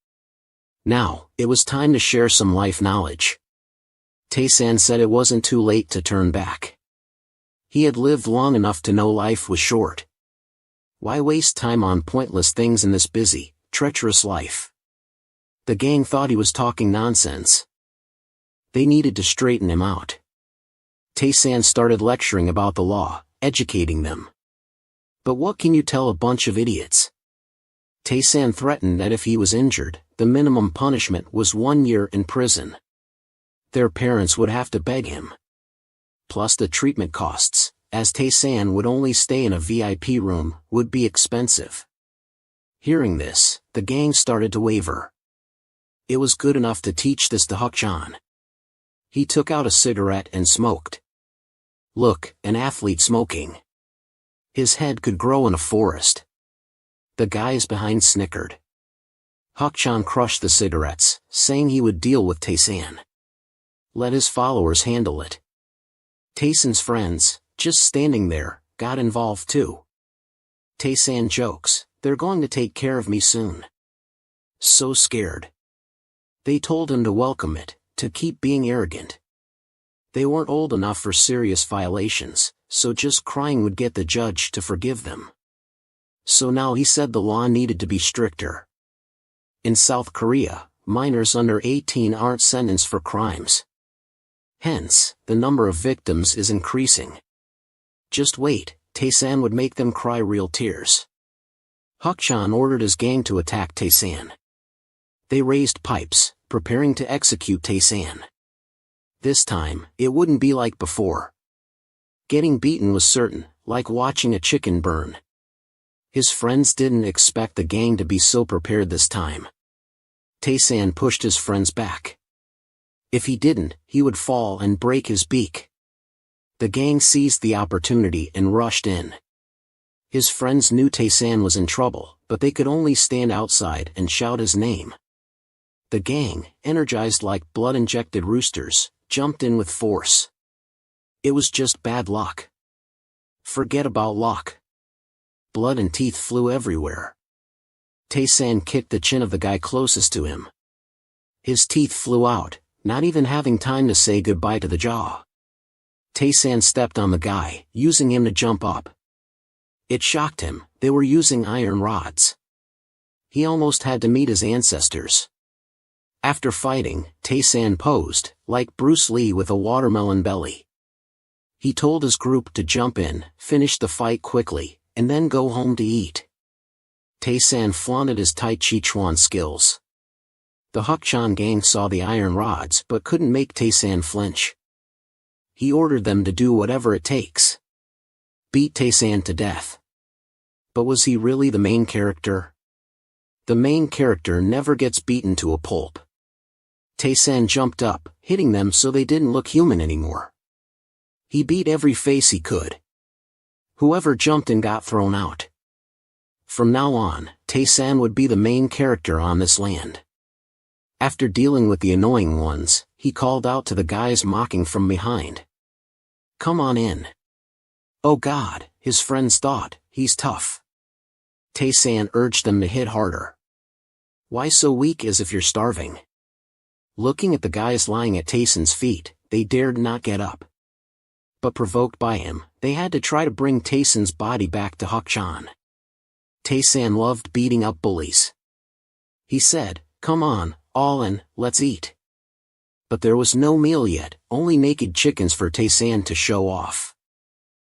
A: Now, it was time to share some life knowledge. Taesan said it wasn't too late to turn back. He had lived long enough to know life was short. Why waste time on pointless things in this busy, treacherous life? The gang thought he was talking nonsense. They needed to straighten him out. Taesan started lecturing about the law, educating them. But what can you tell a bunch of idiots? Taesan threatened that if he was injured, the minimum punishment was 1 year in prison. Their parents would have to beg him. Plus the treatment costs, as Taesan would only stay in a VIP room, would be expensive. Hearing this, the gang started to waver. It was good enough to teach this to Hukchan. He took out a cigarette and smoked. Look, an athlete smoking. His head could grow in a forest. The guys behind snickered. Hukchan crushed the cigarettes, saying he would deal with Taesan. Let his followers handle it. Taesan's friends, just standing there, got involved too. Taesan jokes, they're going to take care of me soon. So scared. They told him to welcome it, to keep being arrogant. They weren't old enough for serious violations, so just crying would get the judge to forgive them. So now he said the law needed to be stricter. In South Korea, minors under 18 aren't sentenced for crimes. Hence, the number of victims is increasing. Just wait, Taesan would make them cry real tears. Hukchan ordered his gang to attack Taesan. They raised pipes, preparing to execute Taesan. This time, it wouldn't be like before. Getting beaten was certain, like watching a chicken burn. His friends didn't expect the gang to be so prepared this time. Taesan pushed his friends back. If he didn't, he would fall and break his beak. The gang seized the opportunity and rushed in. His friends knew Taesan was in trouble, but they could only stand outside and shout his name. The gang, energized like blood-injected roosters, jumped in with force. It was just bad luck. Forget about luck. Blood and teeth flew everywhere. Taesan kicked the chin of the guy closest to him. His teeth flew out, not even having time to say goodbye to the jaw. Taesan stepped on the guy, using him to jump up. It shocked him, they were using iron rods. He almost had to meet his ancestors. After fighting, Taesan posed, like Bruce Lee with a watermelon belly. He told his group to jump in, finish the fight quickly, and then go home to eat. Taesan flaunted his Tai Chi Chuan skills. The Hukchan gang saw the iron rods but couldn't make Taesan flinch. He ordered them to do whatever it takes. Beat Taesan to death. But was he really the main character? The main character never gets beaten to a pulp. Taesan jumped up, hitting them so they didn't look human anymore. He beat every face he could. Whoever jumped in got thrown out. From now on, Taesan would be the main character on this land. After dealing with the annoying ones, he called out to the guys mocking from behind. Come on in. Oh God, his friends thought, he's tough. Taesan urged them to hit harder. Why so weak as if you're starving? Looking at the guys lying at Taesan's feet, they dared not get up. But provoked by him, they had to try to bring Taesan's body back to Hukchan. Taesan loved beating up bullies. He said, come on, all in, let's eat. But there was no meal yet, only naked chickens for Taesan to show off.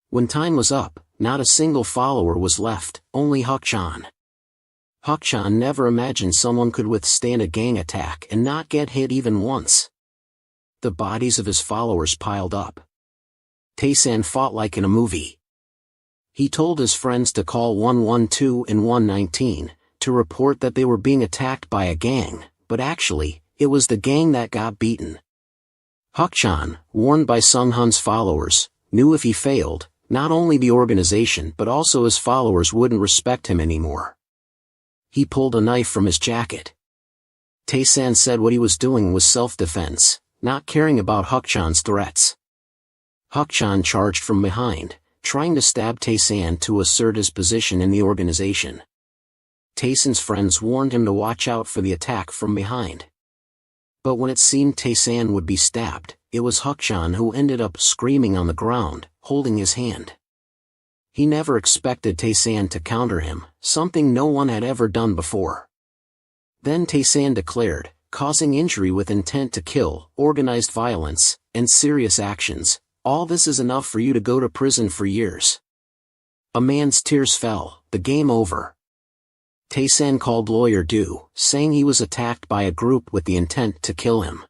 A: When time was up, not a single follower was left, only Hukchan. Hukchan never imagined someone could withstand a gang attack and not get hit even once. The bodies of his followers piled up. Taesan fought like in a movie. He told his friends to call 112 and 119, to report that they were being attacked by a gang, but actually, it was the gang that got beaten. Hukchan, warned by Sung Hun's followers, knew if he failed, not only the organization but also his followers wouldn't respect him anymore. He pulled a knife from his jacket. Taesan said what he was doing was self-defense, not caring about Hukchan's threats. Hukchan charged from behind, trying to stab Taesan to assert his position in the organization. Taesan's friends warned him to watch out for the attack from behind. But when it seemed Taesan would be stabbed, it was Hukchan who ended up screaming on the ground, holding his hand. He never expected Taesan to counter him, something no one had ever done before. Then Taesan declared, causing injury with intent to kill, organized violence, and serious actions. All this is enough for you to go to prison for years. A man's tears fell, the game over. Taesan called Lawyer Du, saying he was attacked by a group with the intent to kill him.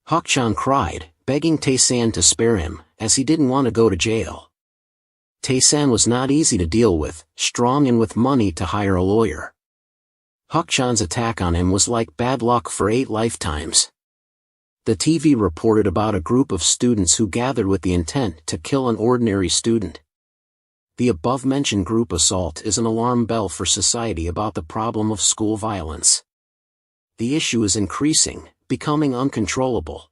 A: Hukchan cried, begging Taesan to spare him, as he didn't want to go to jail. Taesan was not easy to deal with, strong and with money to hire a lawyer. Hukchan's attack on him was like bad luck for 8 lifetimes. The TV reported about a group of students who gathered with the intent to kill an ordinary student. The above-mentioned group assault is an alarm bell for society about the problem of school violence. The issue is increasing, becoming uncontrollable.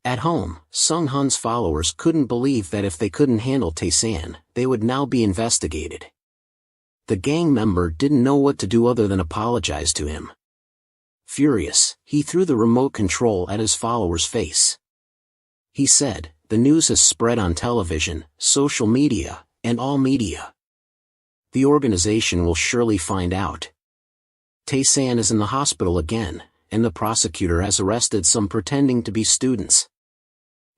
A: At home, Sung Hun's followers couldn't believe that if they couldn't handle Taesan, they would now be investigated. The gang member didn't know what to do other than apologize to him. Furious, he threw the remote control at his follower's face. He said, the news has spread on television, social media, and all media. The organization will surely find out. Taesan is in the hospital again, and the prosecutor has arrested some pretending to be students.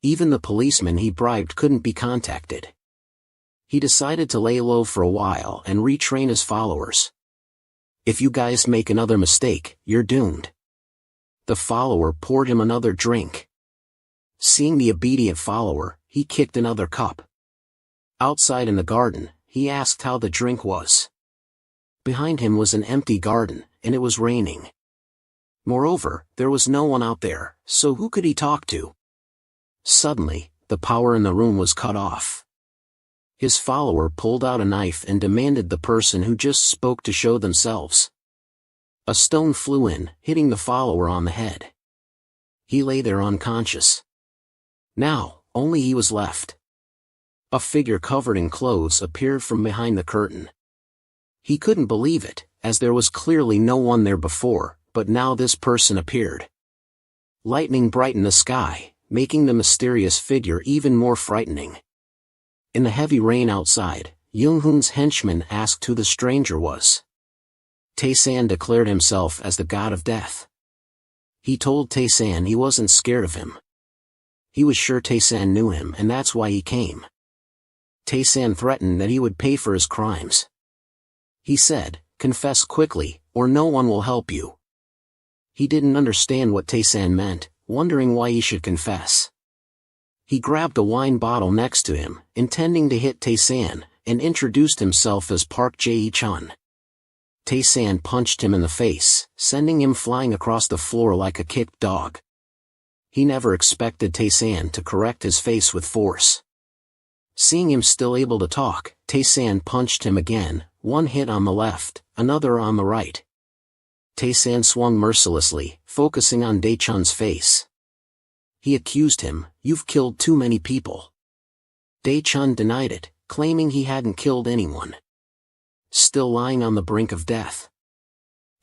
A: Even the policeman he bribed couldn't be contacted. He decided to lay low for a while and retrain his followers. If you guys make another mistake, you're doomed. The follower poured him another drink. Seeing the obedient follower, he kicked another cup. Outside in the garden, he asked how the drink was. Behind him was an empty garden, and it was raining. Moreover, there was no one out there, so who could he talk to? Suddenly, the power in the room was cut off. His follower pulled out a knife and demanded the person who just spoke to show themselves. A stone flew in, hitting the follower on the head. He lay there unconscious. Now, only he was left. A figure covered in clothes appeared from behind the curtain. He couldn't believe it, as there was clearly no one there before, but now this person appeared. Lightning brightened the sky, making the mysterious figure even more frightening. In the heavy rain outside, Yoonghun's henchman asked who the stranger was. Taesan declared himself as the god of death. He told Taesan he wasn't scared of him. He was sure Taesan knew him and that's why he came. Taesan threatened that he would pay for his crimes. He said, "Confess quickly, or no one will help you." He didn't understand what Taesan meant, wondering why he should confess. He grabbed a wine bottle next to him, intending to hit Taesan, and introduced himself as Park Jae-chun. Taesan punched him in the face, sending him flying across the floor like a kicked dog. He never expected Taesan to correct his face with force. Seeing him still able to talk, Taesan punched him again, one hit on the left, another on the right. Taesan swung mercilessly, focusing on Daechun's face. He accused him, "You've killed too many people." Daechun denied it, claiming he hadn't killed anyone. Still lying on the brink of death,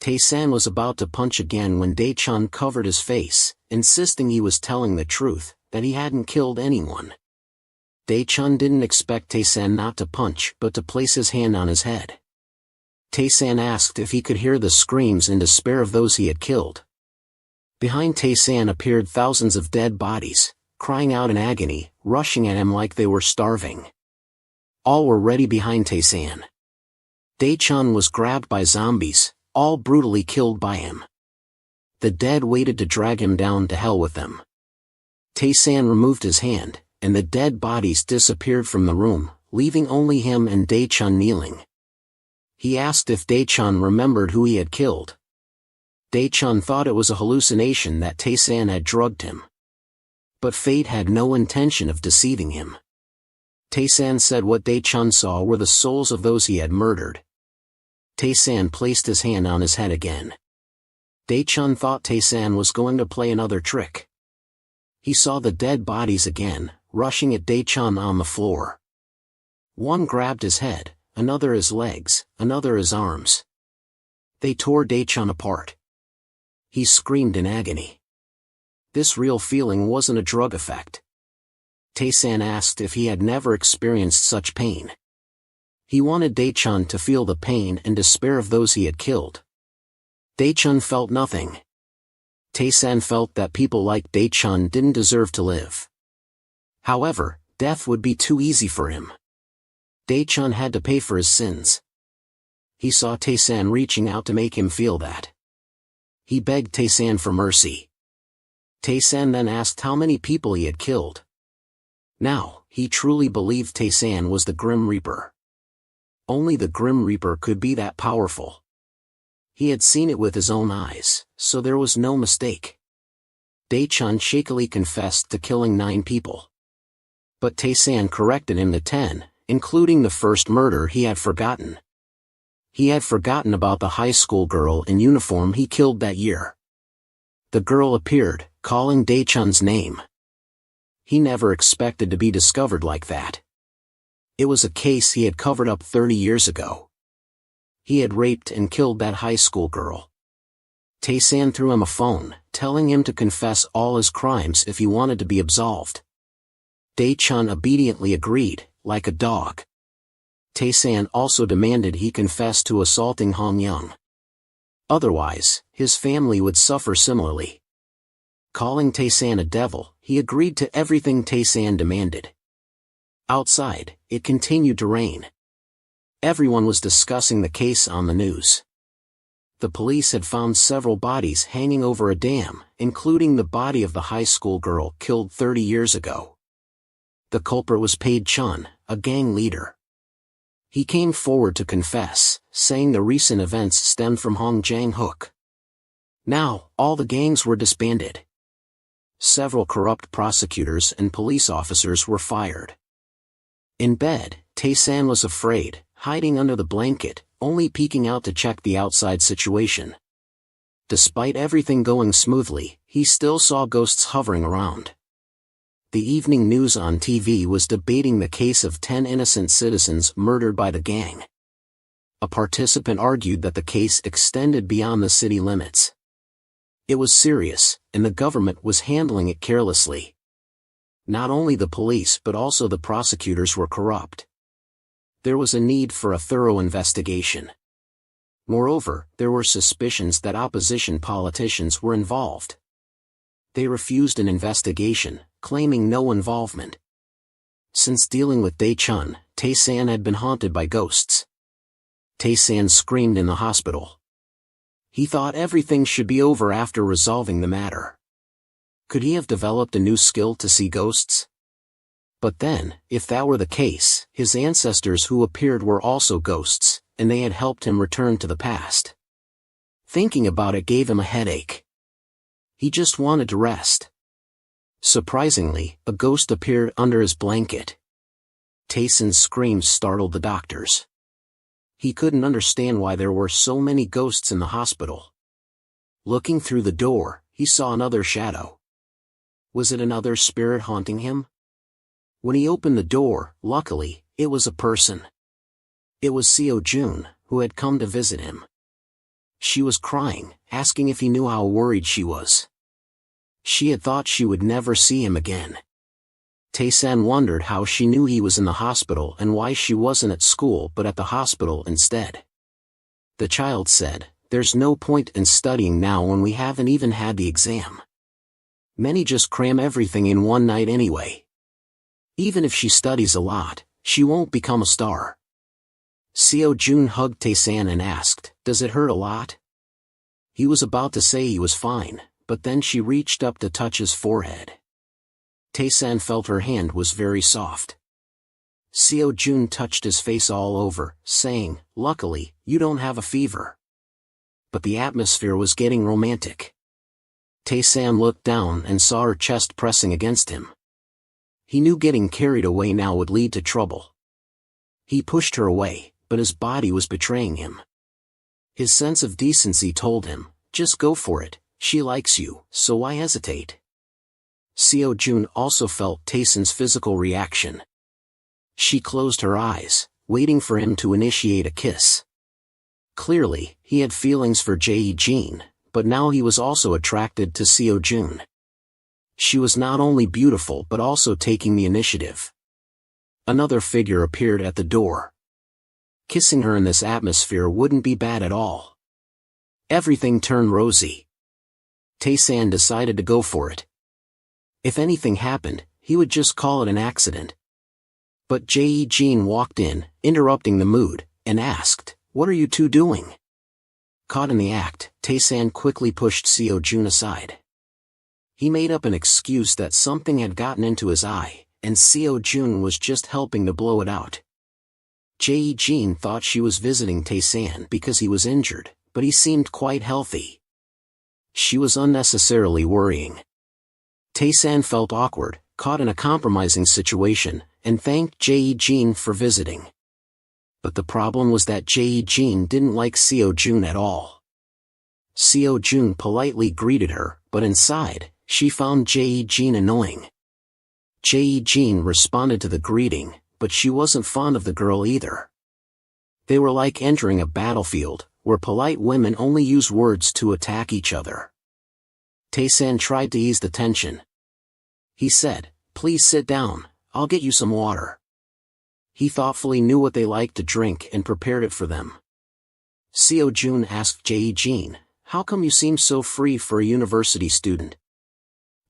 A: Taesan was about to punch again when Daechun covered his face, insisting he was telling the truth, that he hadn't killed anyone. Daechun didn't expect Taesan not to punch but to place his hand on his head. Taesan asked if he could hear the screams in despair of those he had killed. Behind Taesan appeared thousands of dead bodies, crying out in agony, rushing at him like they were starving. All were ready behind Taesan. Daechun was grabbed by zombies, all brutally killed by him. The dead waited to drag him down to hell with them. Taesan removed his hand, and the dead bodies disappeared from the room, leaving only him and Daechun kneeling. He asked if Daechun remembered who he had killed. Daechun thought it was a hallucination that Taesan had drugged him. But fate had no intention of deceiving him. Taesan said what Daechun saw were the souls of those he had murdered. Taesan placed his hand on his head again. Daechun thought Taesan was going to play another trick. He saw the dead bodies again, rushing at Daechun on the floor. One grabbed his head, another his legs, another his arms. They tore Daechun apart. He screamed in agony. This real feeling wasn't a drug effect. Taesan asked if he had never experienced such pain. He wanted Daechun to feel the pain and despair of those he had killed. Daechun felt nothing. Taesan felt that people like Daechun didn't deserve to live. However, death would be too easy for him. Daechun had to pay for his sins. He saw Taesan reaching out to make him feel that. He begged Taesan for mercy. Taesan then asked how many people he had killed. Now, he truly believed Taesan was the Grim Reaper. Only the Grim Reaper could be that powerful. He had seen it with his own eyes, so there was no mistake. Daechun shakily confessed to killing 9 people. But Taesan corrected him to 10, including the first murder he had forgotten. He had forgotten about the high school girl in uniform he killed that year. The girl appeared, calling Daechun's name. He never expected to be discovered like that. It was a case he had covered up 30 years ago. He had raped and killed that high school girl. Taesan threw him a phone, telling him to confess all his crimes if he wanted to be absolved. Daechun obediently agreed, like a dog. Taesan also demanded he confess to assaulting Hong Young. Otherwise, his family would suffer similarly. Calling Taesan a devil, he agreed to everything Taesan demanded. Outside, it continued to rain. Everyone was discussing the case on the news. The police had found several bodies hanging over a dam, including the body of the high school girl killed 30 years ago. The culprit was Paid Chun, a gang leader. He came forward to confess, saying the recent events stemmed from Hong Jang-hook. Now, all the gangs were disbanded. Several corrupt prosecutors and police officers were fired. In bed, Taesan was afraid, hiding under the blanket, only peeking out to check the outside situation. Despite everything going smoothly, he still saw ghosts hovering around. The evening news on TV was debating the case of 10 innocent citizens murdered by the gang. A participant argued that the case extended beyond the city limits. It was serious, and the government was handling it carelessly. Not only the police but also the prosecutors were corrupt. There was a need for a thorough investigation. Moreover, there were suspicions that opposition politicians were involved. They refused an investigation, claiming no involvement. Since dealing with Dae-chun, Taesan had been haunted by ghosts. Taesan screamed in the hospital. He thought everything should be over after resolving the matter. Could he have developed a new skill to see ghosts? But then, if that were the case, his ancestors who appeared were also ghosts, and they had helped him return to the past. Thinking about it gave him a headache. He just wanted to rest. Surprisingly, a ghost appeared under his blanket. Taesan's screams startled the doctors. He couldn't understand why there were so many ghosts in the hospital. Looking through the door, he saw another shadow. Was it another spirit haunting him? When he opened the door, luckily, it was a person. It was Seo-jun, who had come to visit him. She was crying, asking if he knew how worried she was. She had thought she would never see him again. Taesan wondered how she knew he was in the hospital and why she wasn't at school but at the hospital instead. The child said, "There's no point in studying now when we haven't even had the exam. Many just cram everything in one night anyway. Even if she studies a lot, she won't become a star." Seo-jun hugged Taesan and asked, "Does it hurt a lot?" He was about to say he was fine, but then she reached up to touch his forehead. Taesan felt her hand was very soft. Seo-jun touched his face all over, saying, "Luckily, you don't have a fever." But the atmosphere was getting romantic. Taesan looked down and saw her chest pressing against him. He knew getting carried away now would lead to trouble. He pushed her away, but his body was betraying him. His sense of decency told him, "Just go for it, she likes you, so why hesitate?" Seo-jun also felt Taesan's physical reaction. She closed her eyes, waiting for him to initiate a kiss. Clearly, he had feelings for Jae-jin, but now he was also attracted to Seo-jun. She was not only beautiful but also taking the initiative. Another figure appeared at the door. Kissing her in this atmosphere wouldn't be bad at all. Everything turned rosy. Taesan decided to go for it. If anything happened, he would just call it an accident. But Jae-jin walked in, interrupting the mood, and asked, "What are you two doing?" Caught in the act, Taesan quickly pushed Seo-jun aside. He made up an excuse that something had gotten into his eye, and Seo-jun was just helping to blow it out. Jae-jin thought she was visiting Taesan because he was injured, but he seemed quite healthy. She was unnecessarily worrying. Taesan felt awkward, caught in a compromising situation, and thanked Jae-jin for visiting. But the problem was that Jae-jin didn't like Seo-jun at all. Seo-jun politely greeted her, but inside, she found Jae-jin annoying. Jae-jin responded to the greeting, but she wasn't fond of the girl either. They were like entering a battlefield, where polite women only use words to attack each other. Taesan tried to ease the tension. He said, "Please sit down, I'll get you some water." He thoughtfully knew what they liked to drink and prepared it for them. Seo Jun asked Jae-jin, how come you seem so free for a university student?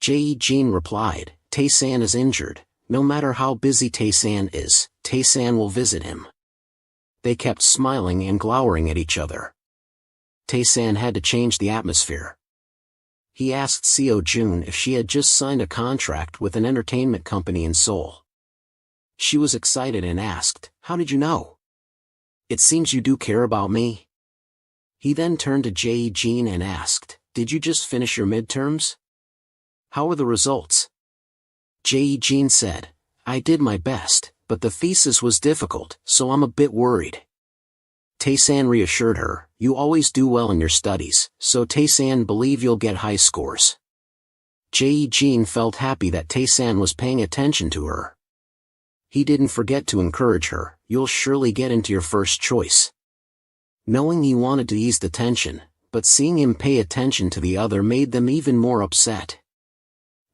A: Jae-jin replied, Taesan is injured. No matter how busy Taesan is, Taesan will visit him. They kept smiling and glowering at each other. Taesan had to change the atmosphere. He asked Seo Jun if she had just signed a contract with an entertainment company in Seoul. She was excited and asked, how did you know? It seems you do care about me. He then turned to Jae-jin and asked, did you just finish your midterms? How were the results? Jae-jin said, I did my best, but the thesis was difficult, so I'm a bit worried. Taesan reassured her, you always do well in your studies, so Taesan believe you'll get high scores. Jae-jin felt happy that Taesan was paying attention to her. He didn't forget to encourage her, you'll surely get into your first choice. Knowing he wanted to ease the tension, but seeing him pay attention to the other made them even more upset.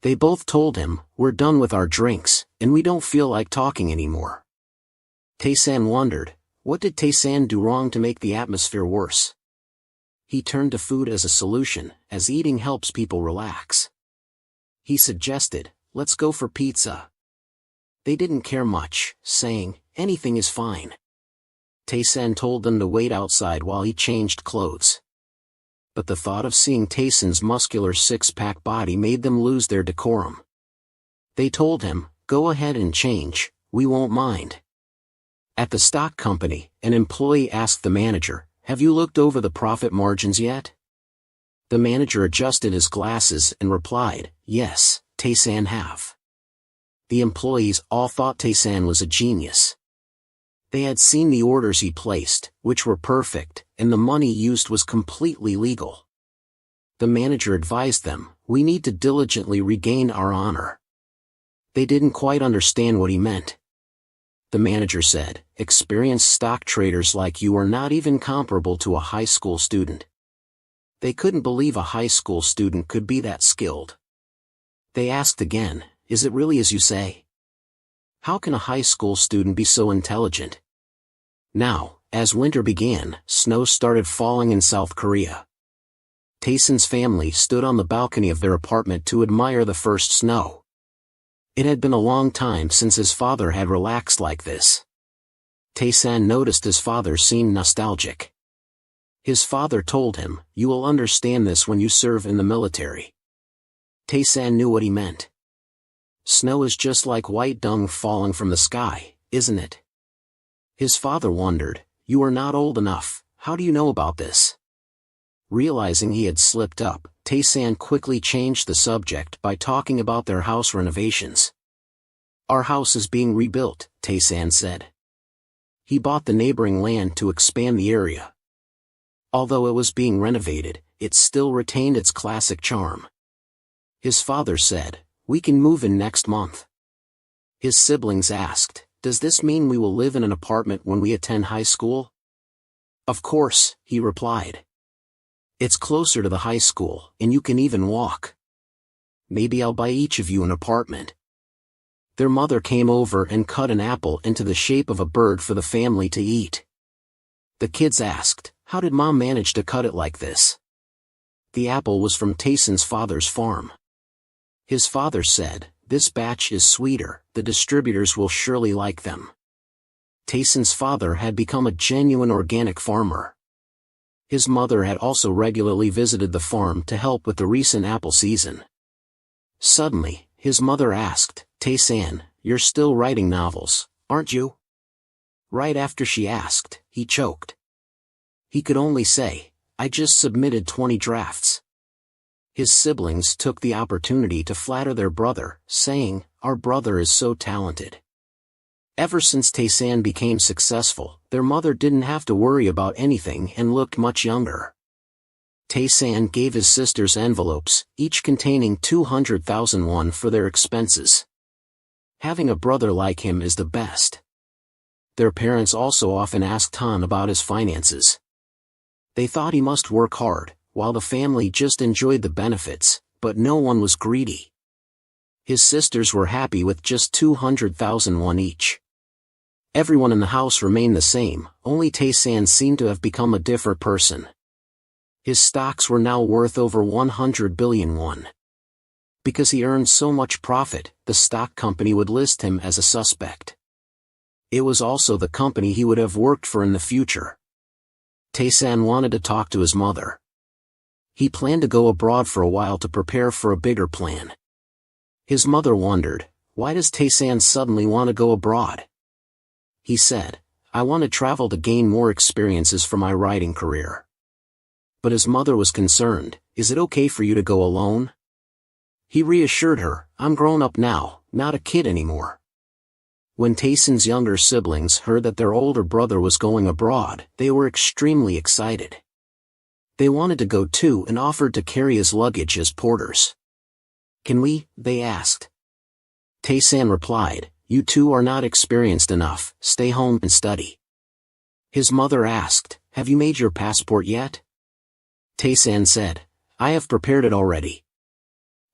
A: They both told him, we're done with our drinks, and we don't feel like talking anymore. Taesan wondered, what did Taesan do wrong to make the atmosphere worse? He turned to food as a solution, as eating helps people relax. He suggested, let's go for pizza. They didn't care much, saying, anything is fine. Taesan told them to wait outside while he changed clothes. But the thought of seeing Taesan's muscular six-pack body made them lose their decorum. They told him, go ahead and change, we won't mind. At the stock company, an employee asked the manager, have you looked over the profit margins yet? The manager adjusted his glasses and replied, yes, Taesan have. The employees all thought Taesan was a genius. They had seen the orders he placed, which were perfect, and the money used was completely legal. The manager advised them, we need to diligently regain our honor. They didn't quite understand what he meant. The manager said, experienced stock traders like you are not even comparable to a high school student. They couldn't believe a high school student could be that skilled. They asked again, is it really as you say? How can a high school student be so intelligent? Now, as winter began, snow started falling in South Korea. Taesan's family stood on the balcony of their apartment to admire the first snow. It had been a long time since his father had relaxed like this. Taesan noticed his father seemed nostalgic. His father told him, you will understand this when you serve in the military. Taesan knew what he meant. Snow is just like white dung falling from the sky, isn't it? His father wondered, you are not old enough, how do you know about this? Realizing he had slipped up, Taesan quickly changed the subject by talking about their house renovations. Our house is being rebuilt, Taesan said. He bought the neighboring land to expand the area. Although it was being renovated, it still retained its classic charm. His father said, we can move in next month. His siblings asked, does this mean we will live in an apartment when we attend high school? Of course, he replied. It's closer to the high school, and you can even walk. Maybe I'll buy each of you an apartment. Their mother came over and cut an apple into the shape of a bird for the family to eat. The kids asked, how did Mom manage to cut it like this? The apple was from Taesan's father's farm. His father said, this batch is sweeter, the distributors will surely like them. Taesan's father had become a genuine organic farmer. His mother had also regularly visited the farm to help with the recent apple season. Suddenly, his mother asked, Taesan, you're still writing novels, aren't you? Right after she asked, he choked. He could only say, I just submitted 20 drafts. His siblings took the opportunity to flatter their brother, saying, our brother is so talented. Ever since Taesan became successful, their mother didn't have to worry about anything and looked much younger. Taesan gave his sisters envelopes, each containing 200,000 won for their expenses. Having a brother like him is the best. Their parents also often asked Han about his finances. They thought he must work hard, while the family just enjoyed the benefits, but no one was greedy. His sisters were happy with just 200,000 won each. Everyone in the house remained the same, only Taesan seemed to have become a different person. His stocks were now worth over 100 billion won. Because he earned so much profit, the stock company would list him as a suspect. It was also the company he would have worked for in the future. Taesan wanted to talk to his mother. He planned to go abroad for a while to prepare for a bigger plan. His mother wondered, why does Taesan suddenly want to go abroad? He said, I want to travel to gain more experiences for my writing career. But his mother was concerned, is it okay for you to go alone? He reassured her, I'm grown up now, not a kid anymore. When Taesan's younger siblings heard that their older brother was going abroad, they were extremely excited. They wanted to go too and offered to carry his luggage as porters. Can we? They asked. Taesan replied, you two are not experienced enough, stay home and study. His mother asked, have you made your passport yet? Taesan said, I have prepared it already.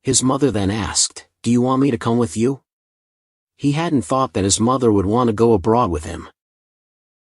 A: His mother then asked, do you want me to come with you? He hadn't thought that his mother would want to go abroad with him.